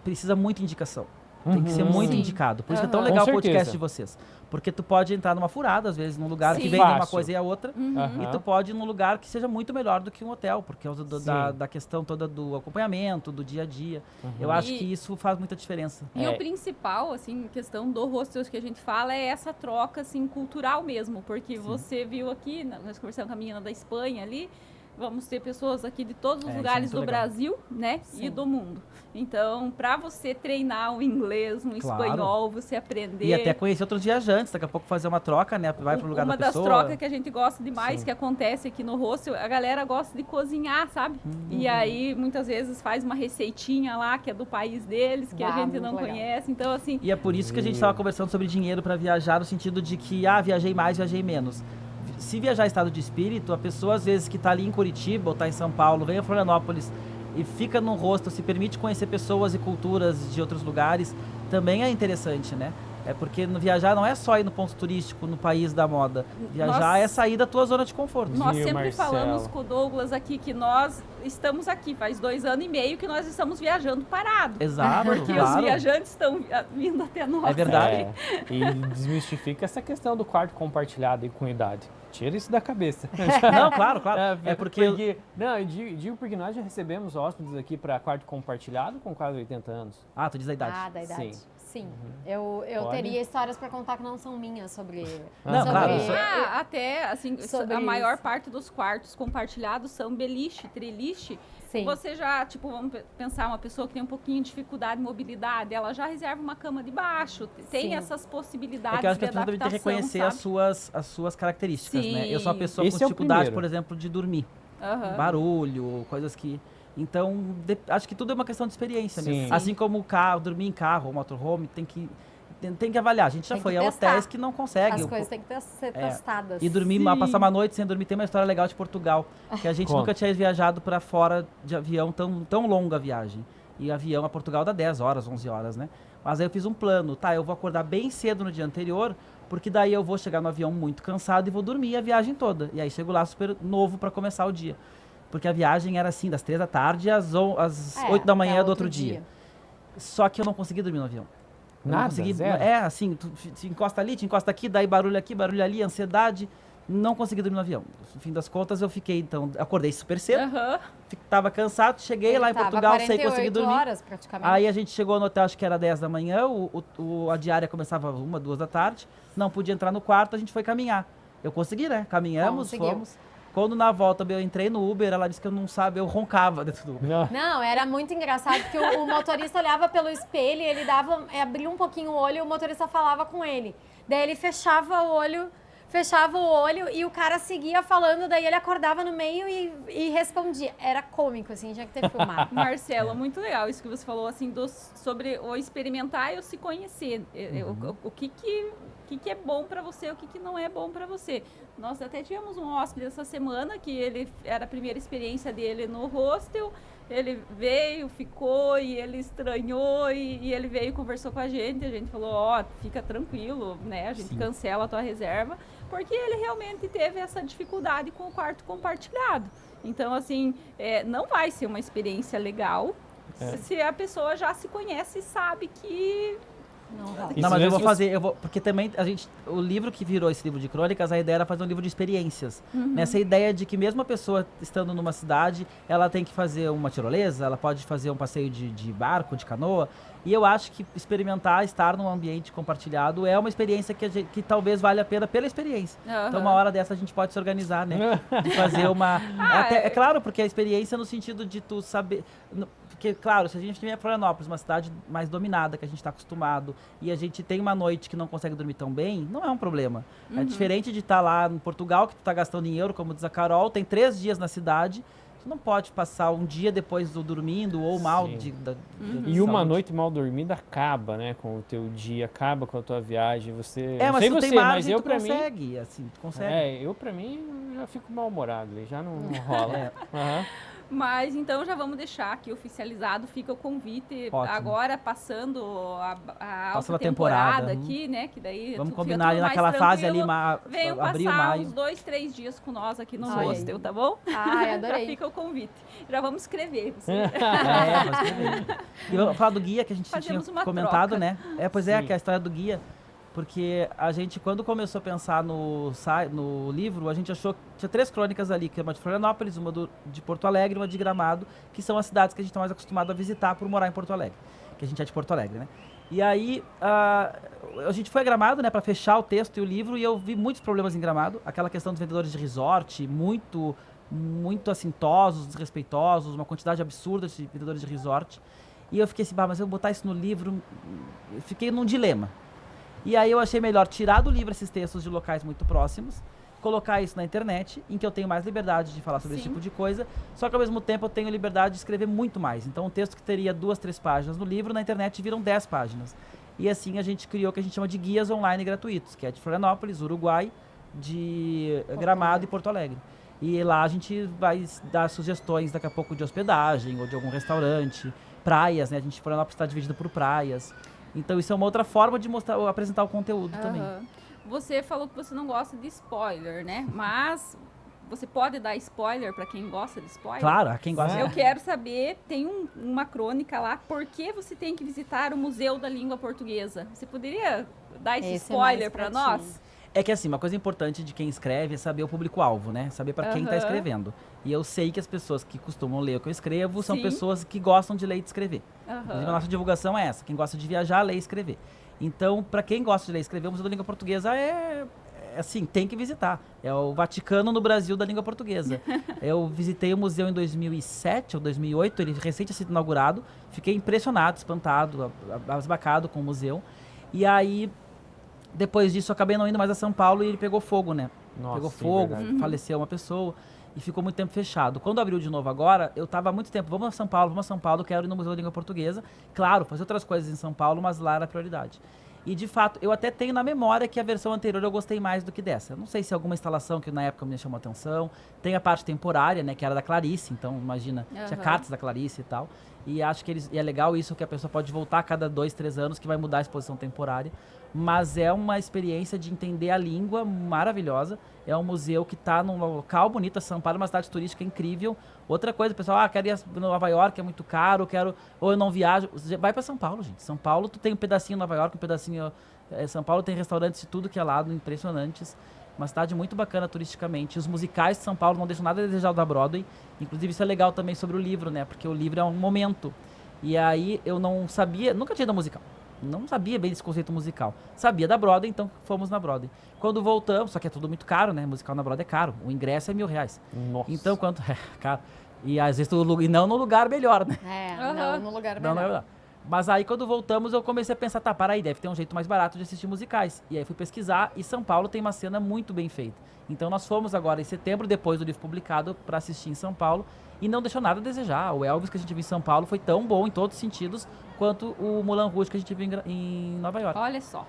precisa muita indicação. Tem que ser muito Sim. indicado. Por isso que é tão Aham. legal Com o podcast certeza. de vocês. Porque tu pode entrar numa furada, às vezes, num lugar que Sim. vende uma Fácil. coisa e a outra. Uhum. E tu pode ir num lugar que seja muito melhor do que um hotel, por causa Sim. da questão toda do acompanhamento, do dia a dia. Eu acho E- que isso faz muita diferença. E É. o principal, assim, questão do hostels que a gente fala é essa troca, assim, cultural mesmo. Porque você viu aqui, nós conversamos com a menina da Espanha ali, vamos ter pessoas aqui de todos os Isso é lugares muito do legal. Brasil, né? Sim. E do mundo. Então, para você treinar o inglês, um Claro. espanhol, você aprender... E até conhecer outros viajantes, daqui a pouco fazer uma troca, né? Vai pro lugar Uma da das pessoa. trocas que a gente gosta demais, Sim. que acontece aqui no hostel, a galera gosta de cozinhar, sabe? E aí, muitas vezes, faz uma receitinha lá, que é do país deles, que a gente muito não legal. conhece. Então, assim, E é por isso que a gente estava conversando sobre dinheiro para viajar, no sentido de que, viajei mais, viajei menos. Se viajar estado de espírito, a pessoa às vezes que está ali em Curitiba ou está em São Paulo, vem a Florianópolis e fica num hostel, se permite conhecer pessoas e culturas de outros lugares, também é interessante, né? É porque viajar não é só ir no ponto turístico, no país da moda. Viajar Nós- é sair da tua zona de conforto. nós Viu, sempre Marcelo? falamos com o Douglas aqui que nós estamos aqui, faz 2 anos e meio que nós estamos viajando parado. Exato, Porque os claro. viajantes estão vindo até nós. É verdade. É, e desmistifica essa questão do quarto compartilhado e com idade. Tira isso da cabeça. Não, claro. É porque... Não, eu digo porque nós já recebemos hóspedes aqui para quarto compartilhado com quase 80 anos. Ah, tu diz a idade. Ah, da idade. Sim. Sim. Eu Pode? teria histórias pra contar que não são minhas sobre. Não, sobre- claro, isso Até, assim, Sobre a maior isso. parte dos quartos compartilhados são beliche, triliche. Sim. Você já, tipo, vamos pensar, uma pessoa que tem um pouquinho de dificuldade de mobilidade, ela já reserva uma cama de baixo. Tem Sim. essas possibilidades É que eu acho que de as pessoas devem ter que adaptação, reconhecer sabe? as suas características, né? Sim. Eu sou uma pessoa Esse com é o dificuldade, primeiro. por exemplo, de dormir. Aham. Barulho, coisas que... Então, acho que tudo é uma questão de experiência Sim. mesmo. Assim como o carro, dormir em carro ou motorhome, tem que avaliar. A gente já Tem que foi a testar. hotéis que não conseguem. As coisas têm que ser testadas. E dormir, Sim. passar uma noite sem dormir. Tem uma história legal de Portugal, que a gente Conta. nunca tinha viajado para fora de avião, tão longa a viagem. E avião a Portugal dá 10 horas, 11 horas, né? Mas aí eu fiz um plano, eu vou acordar bem cedo no dia anterior, porque daí eu vou chegar no avião muito cansado e vou dormir a viagem toda. E aí chego lá super novo para começar o dia. Porque a viagem era assim, das 3 da tarde às 8 da manhã até do outro dia. Só que eu não consegui dormir no avião. Eu não Nada, consegui, zero? assim, tu te encosta ali, te encosta aqui, daí barulho aqui, barulho ali, ansiedade. Não consegui dormir no avião. No fim das contas, eu fiquei, então, acordei super cedo, Aham. tava cansado, cheguei lá em Portugal, sem conseguir dormir. horas praticamente. Aí a gente chegou no hotel, acho que era 10 da manhã, a diária começava 1, 2 da tarde, não podia entrar no quarto, a gente foi caminhar. Eu consegui, né? Caminhamos, Conseguiu. fomos. Quando na volta eu entrei no Uber, ela disse que eu não sabe, eu roncava dentro do Uber. Não. Não, era muito engraçado porque o motorista olhava pelo espelho, ele abria um pouquinho o olho e o motorista falava com ele. Daí ele fechava o olho e o cara seguia falando, daí ele acordava no meio e respondia. Era cômico, assim, tinha que ter filmado. Marcelo, muito legal isso que você falou, assim, sobre o experimentar e o se conhecer. O que é bom pra você, o que não é bom pra você. Nós até tivemos um hóspede essa semana que ele era a primeira experiência dele no hostel. Ele veio, ficou e ele estranhou e ele veio e conversou com a gente. A gente falou, fica tranquilo, né? A gente Sim. cancela a tua reserva, porque ele realmente teve essa dificuldade com o quarto compartilhado. Então, assim, não vai ser uma experiência legal se a pessoa já se conhece e sabe que... Não rola. Isso Não, mas eu mesmo vou fazer, porque também o livro que virou esse livro de crônicas, a ideia era fazer um livro de experiências. Nessa ideia de que mesmo a pessoa estando numa cidade, ela tem que fazer uma tirolesa, ela pode fazer um passeio de barco, de canoa. E eu acho que experimentar, estar num ambiente compartilhado é uma experiência que talvez valha a pena pela experiência. Então, uma hora dessa a gente pode se organizar, né? De fazer uma... É claro, porque a experiência no sentido de tu saber... porque, claro, se a gente vem a Florianópolis, uma cidade mais dominada, que a gente está acostumado, e a gente tem uma noite que não consegue dormir tão bem, não é um problema. É diferente de estar lá em Portugal, que tu tá gastando em euro, como diz a Carol, tem 3 dias na cidade, tu não pode passar um dia depois do dormindo ou mal Sim. de E uma saúde. noite mal dormida acaba, né, com o teu dia, acaba com a tua viagem, você... É, não mas sei tu você, tem mas margem, eu tu pra mim... consegue, assim, tu consegue. Eu pra mim já fico mal-humorado ali, já não rola. É. Aham. Mas então já vamos deixar aqui oficializado, fica o convite Ótimo. agora passando a Passa alta a temporada, temporada aqui, né? Que daí Vamos fica combinar tudo ali mais naquela fase ali, tranquilo. Venham abril, passar maio. uns 2, 3 dias com nós aqui no Isso aí. hostel, tá bom? Ai, Já adorei. fica o convite. Já vamos escrever. Você. Pode escrever. E vamos falar do guia que a gente Fazemos tinha uma comentado, troca. né? Pois Sim. que é a história do guia. Porque a gente, quando começou a pensar no livro, a gente achou que tinha 3 crônicas ali, que é uma de Florianópolis, uma de Porto Alegre e uma de Gramado, que são as cidades que a gente está mais acostumado a visitar por morar em Porto Alegre. Que a gente é de Porto Alegre, né? E aí, a gente foi a Gramado, né, para fechar o texto e o livro, e eu vi muitos problemas em Gramado. Aquela questão dos vendedores de resort, muito assintosos, desrespeitosos, uma quantidade absurda de vendedores de resort. E eu fiquei assim, mas eu botar isso no livro, eu fiquei num dilema. E aí eu achei melhor tirar do livro esses textos de locais muito próximos, colocar isso na internet, em que eu tenho mais liberdade de falar sobre esse Sim. tipo de coisa, só que ao mesmo tempo eu tenho liberdade de escrever muito mais. Então um texto que teria 2, 3 páginas no livro, na internet viram 10 páginas. E assim a gente criou o que a gente chama de guias online gratuitos, que é de Florianópolis, Uruguai, de Gramado e Porto Alegre. E lá a gente vai dar sugestões daqui a pouco de hospedagem ou de algum restaurante, praias, né? A gente Florianópolis está dividida por praias. Então isso é uma outra forma de apresentar o conteúdo também. Aham. Você falou que você não gosta de spoiler, né? Mas você pode dar spoiler para quem gosta de spoiler? Claro, a quem gosta. Eu quero saber, tem uma crônica lá, por que você tem que visitar o Museu da Língua Portuguesa? Você poderia dar esse Esse é mais spoiler para pra ti. nós? É que assim, uma coisa importante de quem escreve é saber o público-alvo, né? Saber para quem está Aham. escrevendo. E eu sei que as pessoas que costumam ler o que eu escrevo são Sim. pessoas que gostam de ler e de escrever. Inclusive, a Aham. nossa divulgação é essa. Quem gosta de viajar, ler e escrever. Então, para quem gosta de ler e escrever, o Museu da Língua Portuguesa é assim, tem que visitar. É o Vaticano no Brasil da língua portuguesa. Eu visitei o museu em 2007 ou 2008, ele recente tinha sido inaugurado. Fiquei impressionado, espantado, abasbacado com o museu. E aí, depois disso, eu acabei não indo mais a São Paulo e ele pegou fogo, né? Nossa, Pegou sim, fogo, verdade. faleceu uma pessoa e ficou muito tempo fechado. Quando abriu de novo agora, eu tava há muito tempo, vamos a São Paulo, quero ir no Museu da Língua Portuguesa. Claro, fazer outras coisas em São Paulo, mas lá era a prioridade. E de fato, eu até tenho na memória que a versão anterior eu gostei mais do que dessa. Eu não sei se é alguma instalação que na época me chamou atenção. Tem a parte temporária, né, que era da Clarice, então imagina, tinha Aham. cartas da Clarice e tal. E acho que e é legal isso, que a pessoa pode voltar a cada 2, 3 anos, que vai mudar a exposição temporária. Mas é uma experiência de entender a língua maravilhosa. É um museu que está num local bonito. São Paulo é uma cidade turística incrível. Outra coisa, pessoal, quero ir a Nova York, é muito caro, ou eu não viajo. Vai para São Paulo, gente. São Paulo, tu tem um pedacinho em Nova York, um pedacinho... São Paulo tem restaurantes de tudo que é lado, impressionantes. Uma cidade muito bacana turisticamente. Os musicais de São Paulo não deixam nada a desejar da Broadway. Inclusive, isso é legal também sobre o livro, né? Porque o livro é um momento. E aí, eu não sabia... Nunca tinha ido ao musical. Não sabia bem desse conceito musical. Sabia da Broadway, então fomos na Broadway. Quando voltamos, só que é tudo muito caro, né? Musical na Broadway é caro. O ingresso é R$1.000. Nossa. Então, quanto... É caro. E às vezes, e não no lugar melhor, né? Não Aham. no lugar Não, não é melhor. verdade. Mas aí, quando voltamos, eu comecei a pensar, para aí, deve ter um jeito mais barato de assistir musicais. E aí fui pesquisar, e São Paulo tem uma cena muito bem feita. Então nós fomos agora em setembro, depois do livro publicado, para assistir em São Paulo, e não deixou nada a desejar. O Elvis que a gente viu em São Paulo foi tão bom em todos os sentidos, quanto o Moulin Rouge que a gente viu em Nova York. Olha só.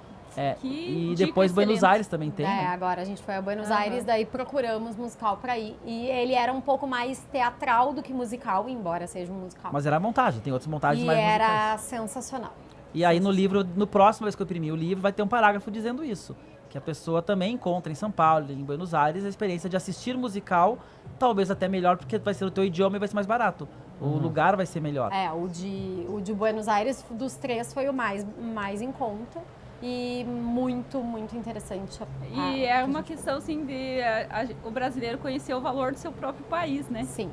Que E dica depois Buenos excelente. Aires também tem, né? Agora a gente foi a Buenos Aham. Aires, daí procuramos musical pra ir. E ele era um pouco mais teatral do que musical, embora seja um musical. Mas era montagem, tem outras montagens E mais musicais. era sensacional. E aí no livro, no próximo vez que eu imprimir o livro, vai ter um parágrafo dizendo isso. Que a pessoa também encontra em São Paulo, em Buenos Aires, a experiência de assistir musical, talvez até melhor, porque vai ser o teu idioma e vai ser mais barato. O lugar vai ser melhor. O de Buenos Aires, dos 3, foi o mais em conta. e muito, muito interessante. E é uma questão, assim, de o brasileiro conhecer o valor do seu próprio país, né? Sim.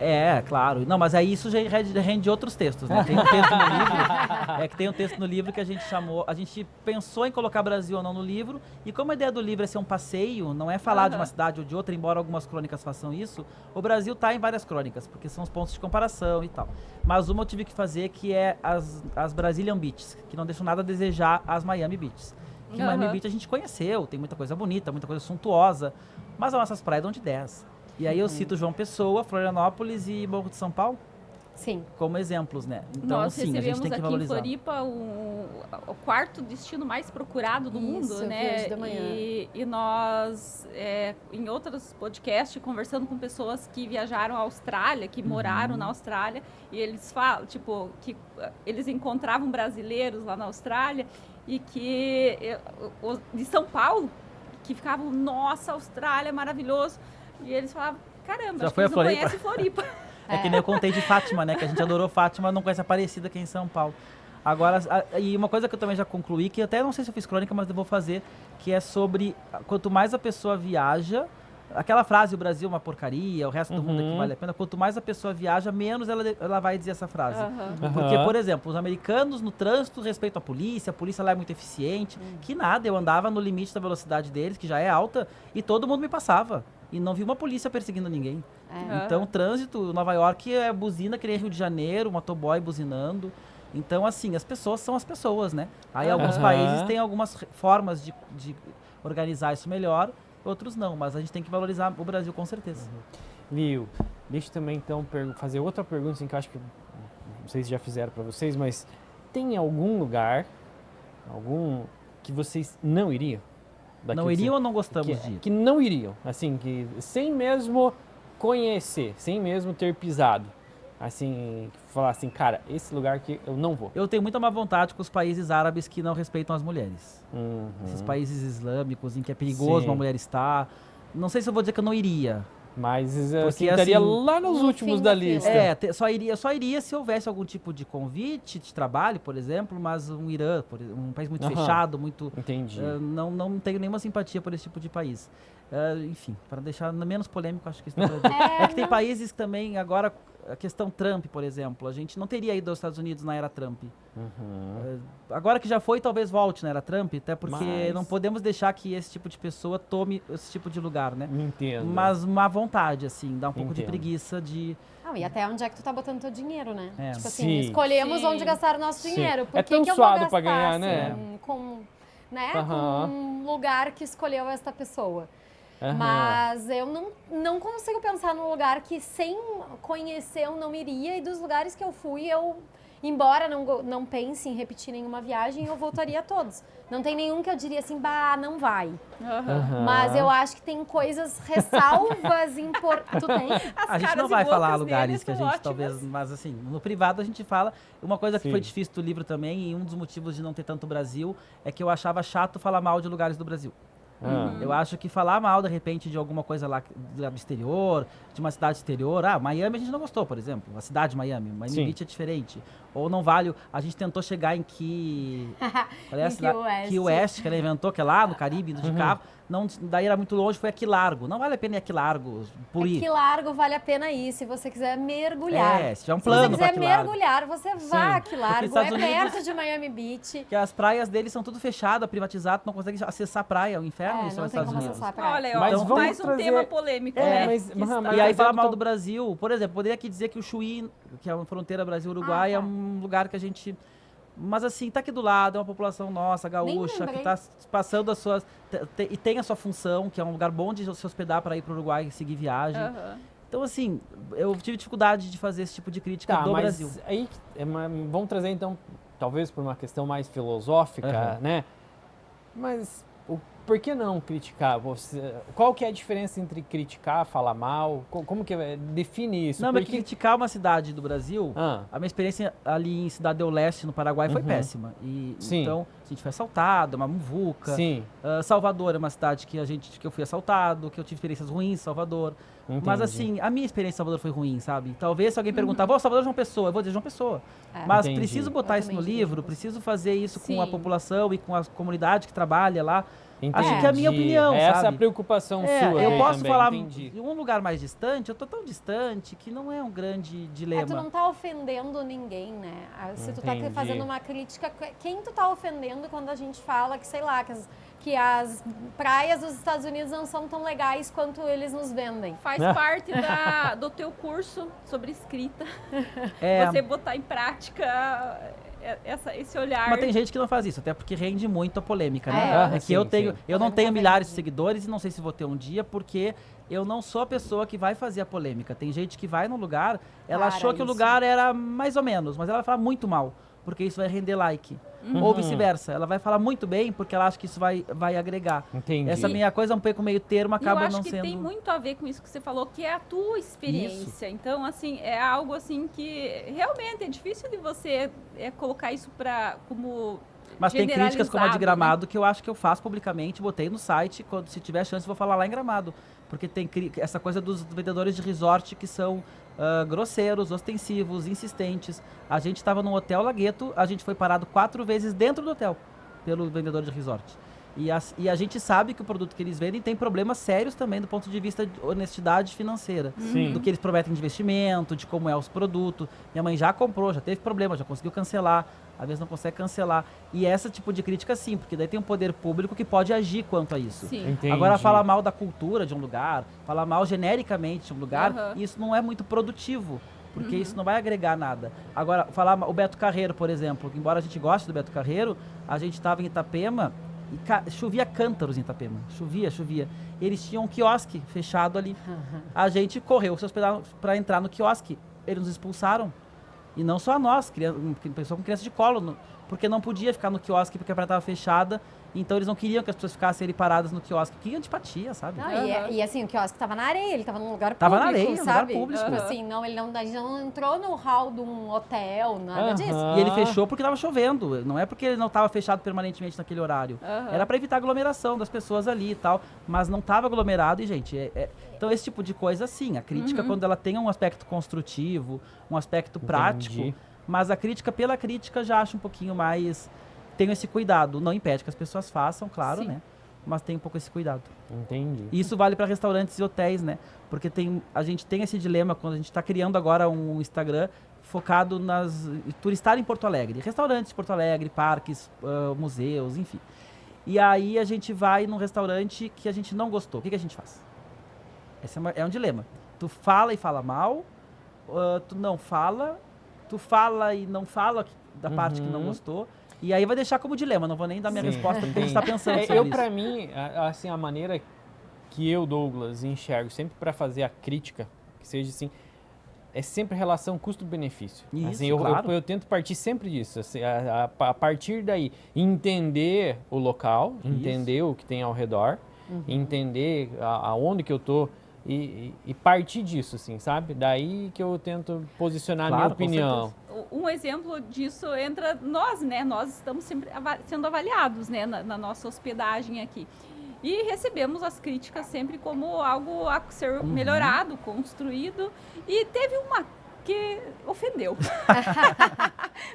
Claro. Não, mas aí isso já rende outros textos, né? Tem um texto no livro, tem um texto no livro que a gente pensou em colocar Brasil ou não no livro, e como a ideia do livro é ser um passeio, não é falar de uma cidade ou de outra, embora algumas crônicas façam isso, o Brasil tá em várias crônicas, porque são os pontos de comparação e tal. Mas uma eu tive que fazer, que é as Brazilian Beaches, que não deixam nada a desejar as Miami Beaches. Que Miami Beach a gente conheceu, tem muita coisa bonita, muita coisa suntuosa, mas as nossas praias dão de 10. E aí eu cito João Pessoa, Florianópolis e Morro de São Paulo Sim. como exemplos, né? Então, Nós sim, a gente tem que aqui valorizar. em Floripa o quarto destino mais procurado do mundo, eu vi né? hoje de manhã. E nós, em outros podcasts, conversando com pessoas que viajaram à Austrália, que moraram na Austrália, e eles falam, tipo, que eles encontravam brasileiros lá na Austrália e que de São Paulo, que ficavam, nossa, Austrália, maravilhoso. E eles falavam, caramba, Já acho que foi a eles não Floripa? conhecem Floripa. É que nem eu contei de Fátima, né? Que a gente adorou Fátima, não conhece a Aparecida aqui em São Paulo. Agora, e uma coisa que eu também já concluí, que até não sei se eu fiz crônica, mas eu vou fazer, que é sobre quanto mais a pessoa viaja, aquela frase, o Brasil é uma porcaria, o resto do mundo aqui vale a pena, quanto mais a pessoa viaja, menos ela vai dizer essa frase. Porque, por exemplo, os americanos no trânsito respeitam a polícia lá é muito eficiente, que nada, eu andava no limite da velocidade deles, que já é alta, e todo mundo me passava. E não vi uma polícia perseguindo ninguém. Então, trânsito, Nova York é buzina, que nem Rio de Janeiro, motoboy buzinando. Então, assim, as pessoas são as pessoas, né? Aí alguns países têm algumas formas de organizar isso melhor, outros não. Mas a gente tem que valorizar o Brasil, com certeza. Viu? Deixa eu também, então, fazer outra pergunta, assim, que eu acho que, não sei se já fizeram para vocês, mas tem algum lugar, que vocês não iriam? Não iriam ou não gostamos de ir? Que não iriam, assim, que sem mesmo conhecer, sem mesmo ter pisado. Assim, falar assim, cara, esse lugar que eu não vou. Eu tenho muita má vontade com os países árabes que não respeitam as mulheres. Esses países islâmicos em que é perigoso uma mulher estar. Não sei se eu vou dizer que eu não iria. Mas Porque, estaria assim, lá nos no últimos fim da da lista. fila. Só iria se houvesse algum tipo de convite de trabalho, por exemplo, mas um Irã, um país muito fechado, muito... Entendi. Não tenho nenhuma simpatia por esse tipo de país. Enfim, para deixar menos polêmico, acho que isso é que tem países que também, agora, a questão Trump, por exemplo, a gente não teria ido aos Estados Unidos na era Trump. Agora que já foi, talvez volte na era Trump, até porque não podemos deixar que esse tipo de pessoa tome esse tipo de lugar, né? Entendo. Mas má vontade, assim, dá um pouco de Entendo. preguiça de... Não, e até onde é que tu tá botando teu dinheiro, né? Tipo assim, Sim. escolhemos Sim. onde gastar o nosso Sim. dinheiro. Por É que tão que eu vou suado gastar, pra ganhar, assim, né? com Aham. um lugar que escolheu esta pessoa? Aham. Mas eu não consigo pensar num lugar que sem conhecer eu não iria, e dos lugares que eu fui, embora não pense em repetir nenhuma viagem, eu voltaria a todos. Não tem nenhum que eu diria assim, bah, não vai. Mas eu acho que tem coisas, ressalvas importantes. Tu tem? A gente não vai falar lugares que a gente talvez, mas assim, no privado a gente fala. Uma coisa que foi difícil do livro também, e um dos motivos de não ter tanto Brasil, é que eu achava chato falar mal de lugares do Brasil. Eu acho que falar mal, de repente, de alguma coisa lá do exterior, de uma cidade exterior... Miami a gente não gostou, por exemplo. A cidade de Miami. Miami Beach é diferente. Ou não vale... A gente tentou chegar em Key West, que ela inventou, que é lá no Caribe, indo de carro. Não, daí era muito longe, foi aqui Largo. Não vale a pena ir aqui Largo, por ir. Aqui Largo vale a pena ir, se você quiser mergulhar. Se tiver um plano pra Se você quiser mergulhar, você vá aqui Largo. Estados É Unidos- perto de Miami Beach. Que as praias deles são tudo fechadas, privatizadas, não consegue acessar a praia, o inferno, isso Não nos tem Estados como Unidos. acessar a praia. Olha, Mas ó, vamos mais um trazer- tema polêmico, É, né? mas- Que mas- está- E aí Mas falar eu mal tô- do Brasil, por exemplo, poderia aqui dizer que o Chuí, que é uma fronteira Brasil-Uruguai, tá. é um lugar que a gente... Mas assim, tá aqui do lado, é uma população nossa, gaúcha, que lembrei. tá passando as suas... e tem a sua função, que é um lugar bom de se hospedar para ir pro Uruguai e seguir viagem. Então assim, eu tive dificuldade de fazer esse tipo de crítica do mas Brasil. aí vamos trazer então, talvez por uma questão mais filosófica, né? Mas por que não criticar? Qual que é a diferença entre criticar, falar mal? Como que define isso? Não, mas Porque... criticar uma cidade do Brasil, Ah. a minha experiência ali em Cidade do Leste, no Paraguai, foi péssima. Sim. Então, gente foi assaltado, uma muvuca. Sim. Salvador é uma cidade que eu fui assaltado, que eu tive experiências ruins em Salvador. Entendi. Mas assim, a minha experiência em Salvador foi ruim, sabe? Talvez se alguém perguntar, Salvador é João Pessoa, eu vou dizer João Pessoa. Mas Entendi. preciso botar Eu isso no também livro, digo. preciso fazer isso com a Sim. população e com a comunidade que trabalha lá. Entendi. Acho que é a minha opinião, Essa sabe? é a preocupação sua. eu daí posso também, falar entendi. em um lugar mais distante, eu tô tão distante que não é um grande dilema. Tu não tá ofendendo ninguém, né? Se tu tá Entendi. fazendo uma crítica, quem tu tá ofendendo quando a gente fala que, sei lá, que as praias dos Estados Unidos não são tão legais quanto eles nos vendem? Faz Ah. parte do teu curso sobre escrita. É, Você botar em prática esse olhar. Mas tem gente que não faz isso, até porque rende muito a polêmica, né? É. É que Sim, eu sim. tenho, eu não Polêmica tenho vem. milhares de seguidores e não sei se vou ter um dia, porque eu não sou a pessoa que vai fazer a polêmica. Tem gente que vai no lugar, ela Para achou que o isso. lugar era mais ou menos, mas ela vai falar muito mal, porque isso vai render like. Ou vice-versa, ela vai falar muito bem porque ela acha que isso vai agregar. Entendi. Essa minha coisa, um pouco meio termo, E eu acaba acho não que sendo... tem muito a ver com isso que você falou, que é a tua experiência. Então, assim, é algo assim que realmente é difícil de você colocar isso como Mas tem críticas como a de generalizado, Gramado que eu acho que eu faço publicamente, botei no site, quando se tiver chance eu vou falar lá em Gramado. Porque tem essa coisa dos vendedores de resort que são grosseiros, ostensivos, insistentes. A gente estava num hotel Lagueto, a gente foi parado 4 vezes dentro do hotel pelo vendedor de resort. E a gente sabe que o produto que eles vendem tem problemas sérios também do ponto de vista de honestidade financeira. Sim. Do que eles prometem de investimento, de como é os produtos. Minha mãe já comprou, já teve problema, já conseguiu cancelar. Às vezes não consegue cancelar. E esse tipo de crítica sim, porque daí tem um poder público que pode agir quanto a isso. Sim. Entendi. Agora, falar mal da cultura de um lugar, falar mal genericamente de um lugar, Aham. isso não é muito produtivo. Porque isso não vai agregar nada. Agora, o Beto Carreiro, por exemplo, que embora a gente goste do Beto Carreiro, a gente estava em Itapema e chovia cântaros em Itapema. Chovia. Eles tinham um quiosque fechado ali. A gente correu se hospedar para entrar no quiosque. Eles nos expulsaram. E não só a nós, pessoa com criança de colo, porque não podia ficar no quiosque porque a praia estava fechada. Então eles não queriam que as pessoas ficassem ali paradas no quiosque. Que antipatia, sabe? Não, Aham. e assim, o quiosque tava na areia, ele tava num lugar Tava público, na areia, num sabe? lugar público. Tipo assim, não, a gente não entrou no hall de um hotel, nada Aham. disso. E ele fechou porque estava chovendo. Não é porque ele não estava fechado permanentemente naquele horário. Aham. Era para evitar aglomeração das pessoas ali e tal. Mas não estava aglomerado e, gente, então esse tipo de coisa, sim. A crítica, quando ela tem um aspecto construtivo, um aspecto prático. Entendi. Mas a crítica pela crítica já acho um pouquinho mais... Tenho esse cuidado. Não impede que as pessoas façam, claro, Sim. né? Mas tem um pouco esse cuidado. Entendi. E isso vale para restaurantes e hotéis, né? Porque a gente tem esse dilema quando a gente está criando agora um Instagram focado turistar em Porto Alegre. Restaurantes de Porto Alegre, parques, museus, enfim. E aí a gente vai num restaurante que a gente não gostou. O que a gente faz? Esse é um dilema. Tu fala e fala mal, tu não fala, tu fala e não fala da parte que não gostou. E aí vai deixar como dilema, não vou nem dar minha Sim, resposta porque a gente entendi. está pensando sobre Eu, isso. pra mim, assim, a maneira que eu, Douglas, enxergo sempre pra fazer a crítica, que seja assim, é sempre relação custo-benefício. Isso, Assim, claro. eu tento partir sempre disso. Assim, a partir daí, entender o local, entender o que tem ao redor, entender aonde que eu tô e partir disso, assim, sabe? Daí que eu tento posicionar a minha Claro, com opinião. Um exemplo disso entra nós, né? Nós estamos sempre sendo avaliados, né, na nossa hospedagem aqui. E recebemos as críticas sempre como algo a ser melhorado, construído. E teve uma que ofendeu.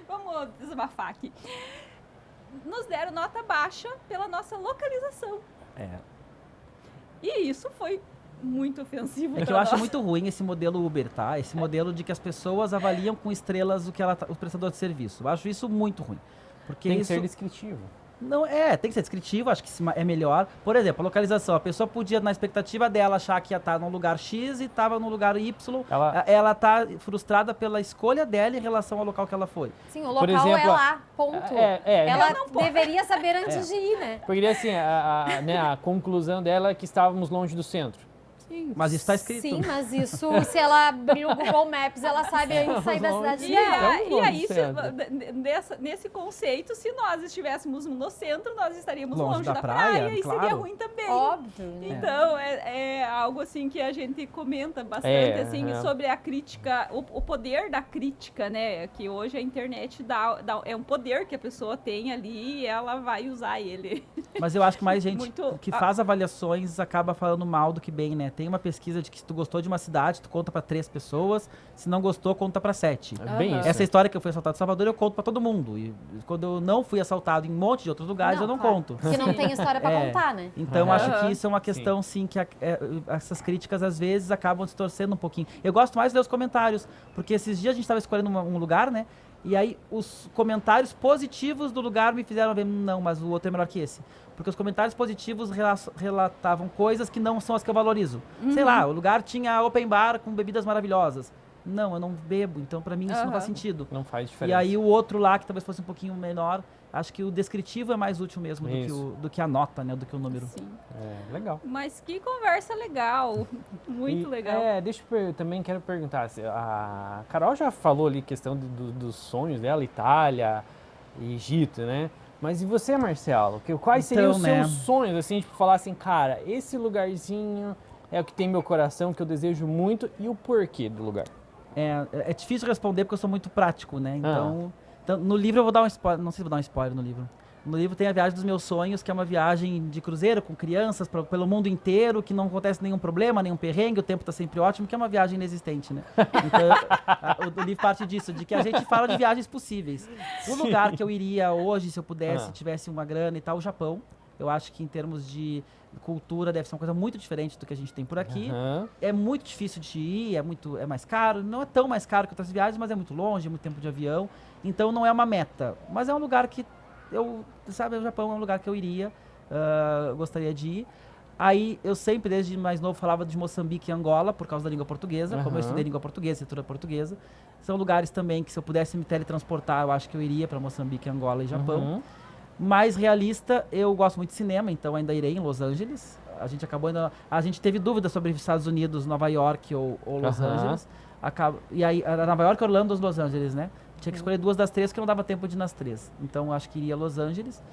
Vamos desabafar aqui. Nos deram nota baixa pela nossa localização. É. E isso foi muito ofensivo É que pra eu acho nós. muito ruim esse modelo Uber, tá? Esse modelo de que as pessoas avaliam com estrelas o prestador de serviço. Eu acho isso muito ruim. Porque Tem que isso ser descritivo. não tem que ser descritivo, acho que é melhor. Por exemplo, a localização, a pessoa podia na expectativa dela achar que ia estar num lugar X e estava no lugar Y. Ela tá frustrada pela escolha dela em relação ao local que ela foi. Sim, o local exemplo, é lá, ponto. Ela deveria saber antes de ir, né? Porque assim, né, a conclusão dela é que estávamos longe do centro. Mas isso tá escrito. Sim, mas isso, se ela abrir o Google Maps, ela sabe antes de sair da cidade E, dela. e aí, centro. nesse conceito, se nós estivéssemos no centro, nós estaríamos Longe longe da da praia, praia e seria claro. ruim também. Óbvio, né? Então, é algo assim que a gente comenta bastante, sobre a crítica, o poder da crítica, né? Que hoje a internet é um poder que a pessoa tem ali e ela vai usar ele. Mas eu acho que mais gente Muito- que faz avaliações acaba falando mal do que bem, né? Tem uma pesquisa de que se tu gostou de uma cidade, tu conta pra 3 pessoas, se não gostou, conta pra 7. É bem Aham. isso. Essa história que eu fui assaltado em Salvador, eu conto pra todo mundo. E quando eu não fui assaltado em um monte de outros lugares, eu não claro, conto. Porque não tem história pra É. contar, né? Então, Aham. acho que isso é uma questão, sim, que essas críticas, às vezes, acabam distorcendo um pouquinho. Eu gosto mais de ler os comentários, porque esses dias a gente estava escolhendo um lugar, né? E aí, os comentários positivos do lugar me fizeram ver, não, mas o outro é melhor que esse. Porque os comentários positivos relatavam coisas que não são as que eu valorizo. Sei lá, o lugar tinha open bar com bebidas maravilhosas. Não, eu não bebo, então pra mim isso não faz sentido. Não faz E diferença. aí o outro lá, que talvez fosse um pouquinho menor, acho que o descritivo é mais útil mesmo do que a nota, né? Do que o número. Sim. É, legal. Mas que conversa legal. Muito legal. Deixa eu também quero perguntar. A Carol já falou ali questão dos sonhos dela, Itália e Egito, né? Mas e você, Marcelo? Quais seriam os Então, seus sonhos, assim, tipo, falar assim, cara, esse lugarzinho é o que tem meu coração, que eu desejo muito, e o porquê do lugar? É difícil responder porque eu sou muito prático, né? Então, no livro eu vou dar um spoiler. Não sei se vou dar um spoiler no livro. No livro tem a viagem dos meus sonhos, que é uma viagem de cruzeiro com crianças pelo mundo inteiro, que não acontece nenhum problema, nenhum perrengue, o tempo tá sempre ótimo, que é uma viagem inexistente, né? Então, o livro parte disso, de que a gente fala de viagens possíveis. O lugar que eu iria hoje, se eu pudesse, tivesse uma grana e tal, o Japão. Eu acho que em termos de cultura deve ser uma coisa muito diferente do que a gente tem por aqui. É muito difícil de ir, é mais caro. Não é tão mais caro que outras viagens, mas é muito longe, é muito tempo de avião. Então não é uma meta. Mas é um lugar que o Japão é um lugar que eu iria, gostaria de ir. Aí eu sempre, desde mais novo, falava de Moçambique e Angola, por causa da língua portuguesa. Como eu estudei língua portuguesa, literatura portuguesa. São lugares também que, se eu pudesse me teletransportar, eu acho que eu iria para Moçambique, Angola e Japão. Mais realista, eu gosto muito de cinema, então ainda irei em Los Angeles. A gente teve dúvida sobre Estados Unidos, Nova York ou Los Angeles. E aí, Nova York, Orlando ou Los Angeles, né? Tinha que escolher 2 das 3, que não dava tempo de ir nas 3. Então, acho que iria a Los Angeles.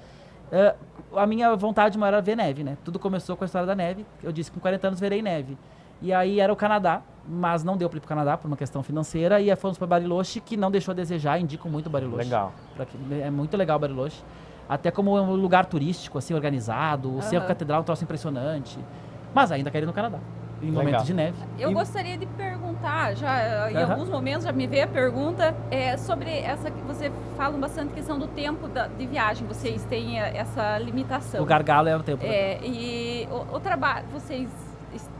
A minha vontade maior era ver neve, né? Tudo começou com a história da neve. Eu disse que com 40 anos verei neve. E aí era o Canadá, mas não deu para ir pro Canadá por uma questão financeira. E fomos para Bariloche, que não deixou a desejar. Indico muito Bariloche. Legal. É muito legal Bariloche. Até como um lugar turístico, assim, organizado. O Cerro Catedral é um troço impressionante. Mas ainda quero ir no Canadá, em momento de neve. Eu gostaria de perguntar, já em alguns momentos já me veio a pergunta, sobre essa que você fala bastante questão do tempo de viagem. Vocês têm essa limitação. O gargalo é o tempo. E o trabalho, vocês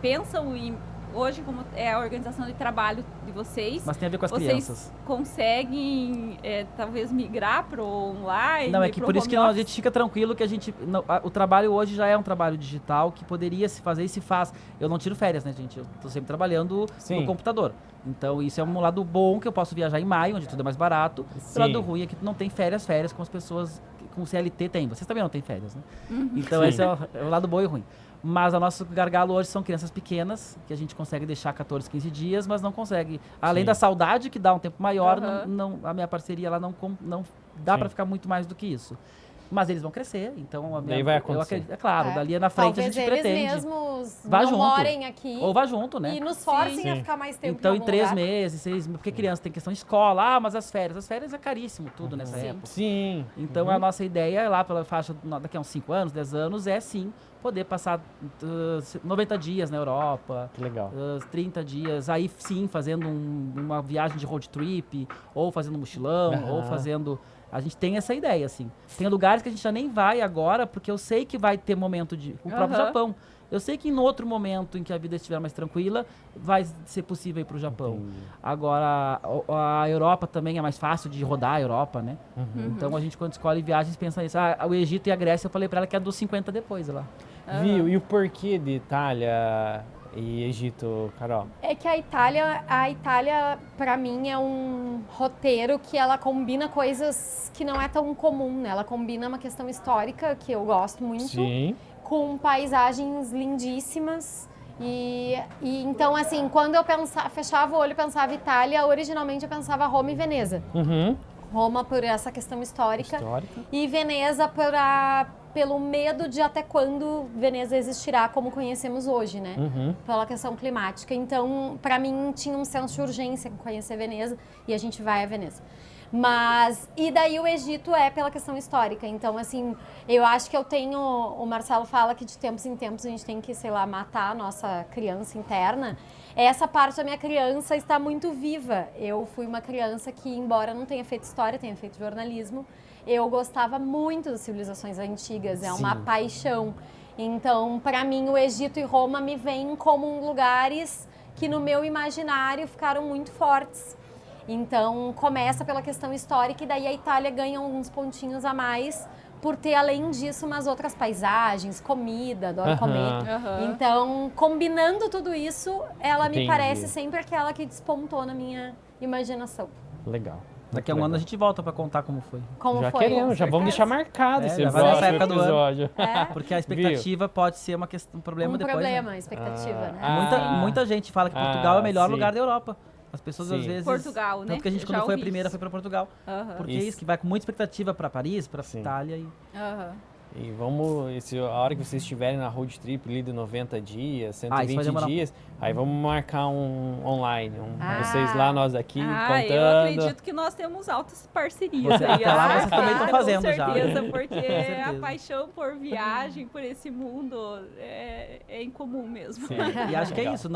pensam em hoje como é a organização de trabalho de vocês? Mas tem a ver com as vocês crianças. Conseguem talvez migrar para o online? Não, é que por isso que a gente fica tranquilo que o trabalho hoje já é um trabalho digital que poderia se fazer e se faz. Eu não tiro férias, né, gente? Eu tô sempre trabalhando no computador. Então isso é um lado bom, que eu posso viajar em maio, onde tudo é mais barato. O lado ruim é que tu não tem férias como as pessoas com CLT têm. Vocês também não têm férias, né? Então esse é o lado bom e ruim. Mas o nosso gargalo hoje são crianças pequenas, que a gente consegue deixar 14, 15 dias, mas não consegue. Além da saudade, que dá um tempo maior, a minha parceria lá não dá para ficar muito mais do que isso. Mas eles vão crescer, então... Daí vai acontecer. É claro, dali na frente talvez a gente pretende. Talvez eles mesmos Vá não junto. morem aqui. Ou vá junto, né? E nos forcem a ficar mais tempo Então, em em algum 3 lugar. meses, 6 meses, porque criança tem questão de escola. Mas as férias é caríssimo tudo nessa época. Sim. Então, a nossa ideia é lá pela faixa, daqui a uns 5 anos, 10 anos, é sim poder passar 90 dias na Europa. Que legal. 30 dias, aí sim, fazendo uma viagem de road trip, ou fazendo um mochilão, ou fazendo... A gente tem essa ideia, assim. Tem lugares que a gente já nem vai agora, porque eu sei que vai ter momento de... O próprio Japão. Eu sei que em outro momento em que a vida estiver mais tranquila, vai ser possível ir para o Japão. Agora, a Europa também é mais fácil de rodar a Europa, né? Então, a gente, quando escolhe viagens, pensa nisso. O Egito e a Grécia, eu falei para ela que é dos 50 depois, lá. Viu? E o porquê de Itália e Egito, Carol? É que a Itália, pra mim, é um roteiro que ela combina coisas que não é tão comum, né? Ela combina uma questão histórica, que eu gosto muito, Sim. com paisagens lindíssimas E então, assim, quando eu fechava o olho e pensava Itália, originalmente eu pensava Roma e Veneza. Uhum. Roma por essa questão histórica. Histórica. E Veneza pelo medo de até quando Veneza existirá como conhecemos hoje, né? Uhum. Pela questão climática. Então, para mim, tinha um senso de urgência em conhecer Veneza e a gente vai a Veneza. E daí o Egito é pela questão histórica. Então, assim, eu acho que o Marcelo fala que de tempos em tempos a gente tem que, sei lá, matar a nossa criança interna. Essa parte da minha criança está muito viva. Eu fui uma criança que, embora não tenha feito história, tenha feito jornalismo, eu gostava muito das civilizações antigas, é uma paixão. Então, para mim, o Egito e Roma me vêm como lugares que no meu imaginário ficaram muito fortes. Então, começa pela questão histórica e daí a Itália ganha alguns pontinhos a mais por ter, além disso, umas outras paisagens, comida, adoro comer. Então, combinando tudo isso, ela me parece sempre aquela que despontou na minha imaginação. Legal. Daqui a um ano a gente volta pra contar como foi. Já queremos, já vamos deixar marcado esse já vai nessa época do episódio. Porque a expectativa pode ser um problema depois. A expectativa, né? Muita gente fala que Portugal é o melhor lugar da Europa. As pessoas às vezes... Portugal, né? Tanto que a gente, quando foi a primeira, foi pra Portugal. Porque é isso, que vai com muita expectativa pra Paris, pra Itália. E vamos, a hora que vocês estiverem na road trip ali de 90 dias, 120 dias, aí vamos marcar um online. Vocês lá, nós aqui, contando. Eu acredito que nós temos altas parcerias aí. Até lá vocês também estão fazendo já. Com certeza, porque a paixão por viagem, por esse mundo, é incomum mesmo. Sim. E acho que é isso.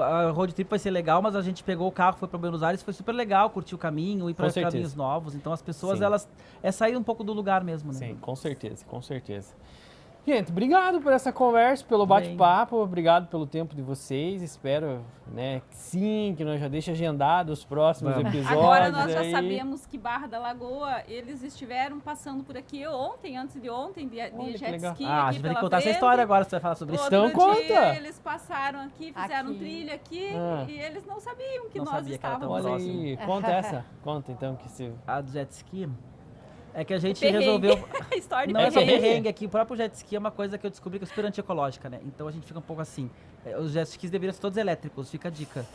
A road trip vai ser legal, mas a gente pegou o carro, foi para Buenos Aires, foi super legal, curtiu o caminho, ir para caminhos novos. Então as pessoas, elas... É sair um pouco do lugar mesmo, né? Sim, com certeza. Gente, obrigado por essa conversa, pelo bate-papo, obrigado pelo tempo de vocês. Espero, né, que nós já deixe agendado os próximos episódios. Agora nós já sabemos que Barra da Lagoa, eles estiveram passando por aqui antes de ontem, de jet ski. A gente vai ter que contar essa história agora, você vai falar sobre isso. Então conta! Eles passaram aqui, fizeram trilha aqui e eles não sabiam que nós estávamos. Olha aí, conta então que se... A do jet ski... É que a gente resolveu... Não é só perrengue aqui, o próprio jet ski é uma coisa que eu descobri que é super antiecológica, né? Então a gente fica um pouco assim. Os jet skis deveriam ser todos elétricos, fica a dica.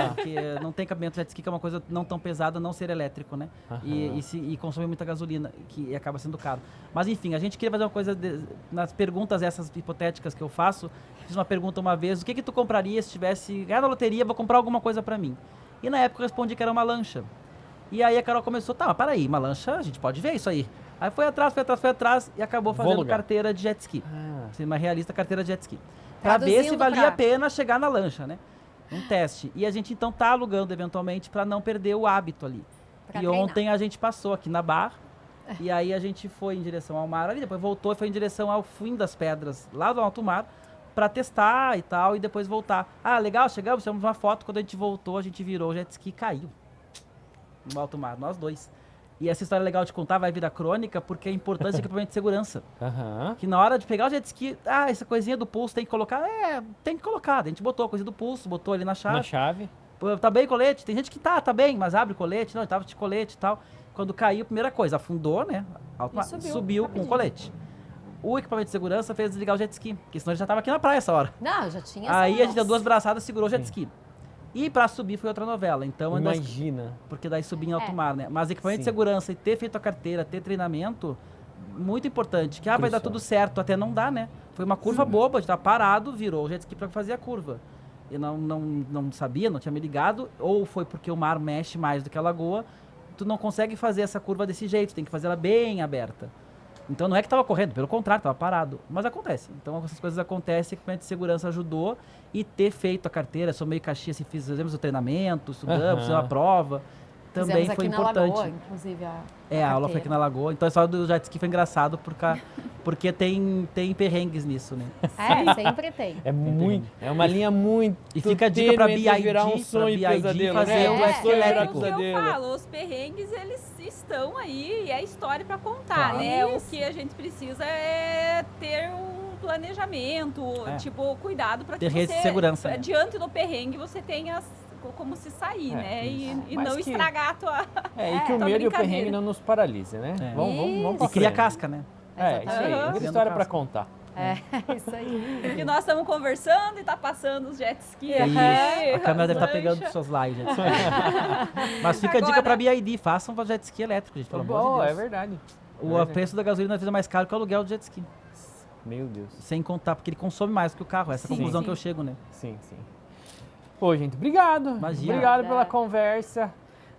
Porque não tem cabimento jet ski, que é uma coisa não tão pesada, não ser elétrico, né? E consome muita gasolina, que acaba sendo caro. Mas enfim, a gente queria fazer uma coisa... nas perguntas essas hipotéticas que eu faço, fiz uma pergunta uma vez, o que tu compraria se tivesse... ganhado na loteria, vou comprar alguma coisa pra mim. E na época eu respondi que era uma lancha. E aí a Carol começou, mas peraí, uma lancha, a gente pode ver isso aí. Aí foi atrás e acabou fazendo carteira de jet ski. Uma realista carteira de jet ski. Pra ver se valia a pena chegar na lancha, né? Um teste. E a gente então tá alugando eventualmente pra não perder o hábito ali. Ontem a gente passou aqui na Barra, e aí a gente foi em direção ao mar ali, depois voltou e foi em direção ao fim das pedras, lá do alto mar, pra testar e tal, e depois voltar. Legal, chegamos, tiramos uma foto, quando a gente voltou, a gente virou o jet ski e caiu. No alto mar, nós dois. E essa história é legal de contar, vai virar crônica, porque é importante o equipamento de segurança. Que na hora de pegar o jet ski, essa coisinha do pulso tem que colocar, tem que colocar. A gente botou a coisa do pulso, botou ali na chave. Tá bem colete? Tem gente que tá bem, mas abre o colete, não, tava de colete e tal. Quando caiu, primeira coisa, afundou, né? Subiu com o colete. O equipamento de segurança fez desligar o jet ski, porque senão ele já tava aqui na praia essa hora. Não, já tinha. Aí a gente deu 2 braçadas e segurou o jet ski. E pra subir foi outra novela, então... Imagina. Porque daí subir em alto mar, né? Mas equipamento de segurança e ter feito a carteira, ter treinamento, muito importante. Que vai dar tudo certo, até não dá, né? Foi uma curva boba, a gente tava parado, virou o jet ski pra fazer a curva. E não sabia, não tinha me ligado, ou foi porque o mar mexe mais do que a lagoa, tu não consegue fazer essa curva desse jeito, tem que fazer ela bem aberta. Então não é que tava correndo, pelo contrário, tava parado. Mas acontece. Então essas coisas acontecem, o equipamento de segurança ajudou e ter feito a carteira, sou meio Caxias, fizemos o treinamento, estudamos, fizemos a prova. Também foi importante. Na Lagoa, inclusive, a aula foi aqui na Lagoa. Então a história do jet ski foi engraçado porque tem perrengues nisso, né? Sempre tem. É uma linha muito... E fica a dica pra BID, virar um sonho e pesadelo, fazer o jet elétrico. É o que eu falo, os perrengues, eles estão aí e é história pra contar, né? O que a gente precisa é ter um planejamento, cuidado pra que ter rede de segurança, né? Diante do perrengue, você tenha como se sair, né? E não estragar a tua... e que o medo e o perrengue não nos paralise, né? Vamos E cria casca, né? Isso aí. Muita história pra contar. É, isso aí. E nós estamos conversando e tá passando os jet ski. É isso. A câmera deve estar as pegando lanchas. suas lives. Mas fica a dica Agora- pra BID, façam um jet ski elétrico, gente, pelo amor Bom, de é Deus. verdade. O preço da gasolina às vezes é mais caro que o aluguel do jet ski. Meu Deus. Sem contar, porque ele consome mais que o carro. Essa é a Sim, conclusão sim. que eu chego, né? Sim, sim. Pô, gente, obrigado. Imagina. Obrigado pela conversa.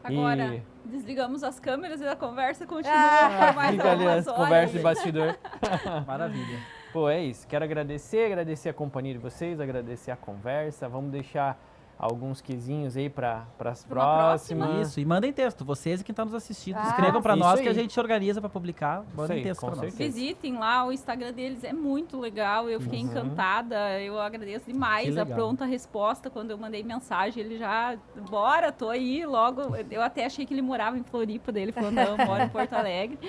Agora, E- desligamos as câmeras e a conversa continua Ah, por mais Fica ali algumas as horas. conversas de bastidor. Maravilha. Pô, é isso. Quero agradecer a companhia de vocês, agradecer a conversa. Vamos deixar alguns quezinhos aí para as Pra uma próximas. Isso, e mandem texto. Vocês e quem está nos assistindo, Ah, escrevam pra isso nós aí. que a gente organiza pra publicar. Mandem aí, texto com pra nós. certeza. Visitem lá, o Instagram deles é muito legal, eu fiquei Uhum. encantada, eu agradeço Que demais a legal. pronta resposta quando eu mandei mensagem, ele já, bora, tô aí, logo, eu até achei que ele morava em Floripa, daí ele falou, não, eu moro em Porto Alegre,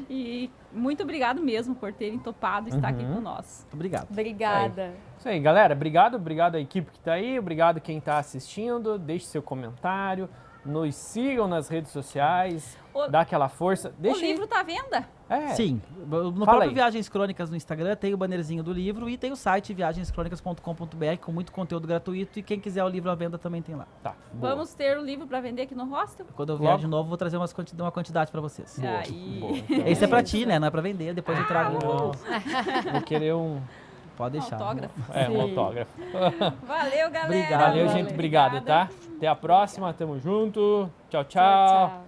e muito obrigado mesmo por terem topado estar aqui Uhum. com nós. Muito obrigado. Obrigada. Isso aí, galera. Obrigado à equipe que tá aí, obrigado quem tá assistindo. Deixe seu comentário, nos sigam nas redes sociais, O- dá aquela força. Deixa O livro tá à venda? É. Sim, no Fala próprio aí. Viagens Crônicas no Instagram tem o bannerzinho do livro e tem o site viagenscronicas.com.br com muito conteúdo gratuito e quem quiser o livro à venda também tem lá. Tá. Boa. Vamos ter o livro para vender aqui no hostel? Quando eu Logo. vier de novo, vou trazer uma quantidade pra vocês. Boa, Aí. boa. Então, Esse é pra ti, né? Não é pra vender, depois eu trago. Vou querer um, Pode deixar. Autógrafo. um Sim. autógrafo. Valeu, galera. Obrigado. Valeu, Valeu. gente. Obrigado, tá? Até a próxima. Tamo junto. Tchau, Tchau, tchau.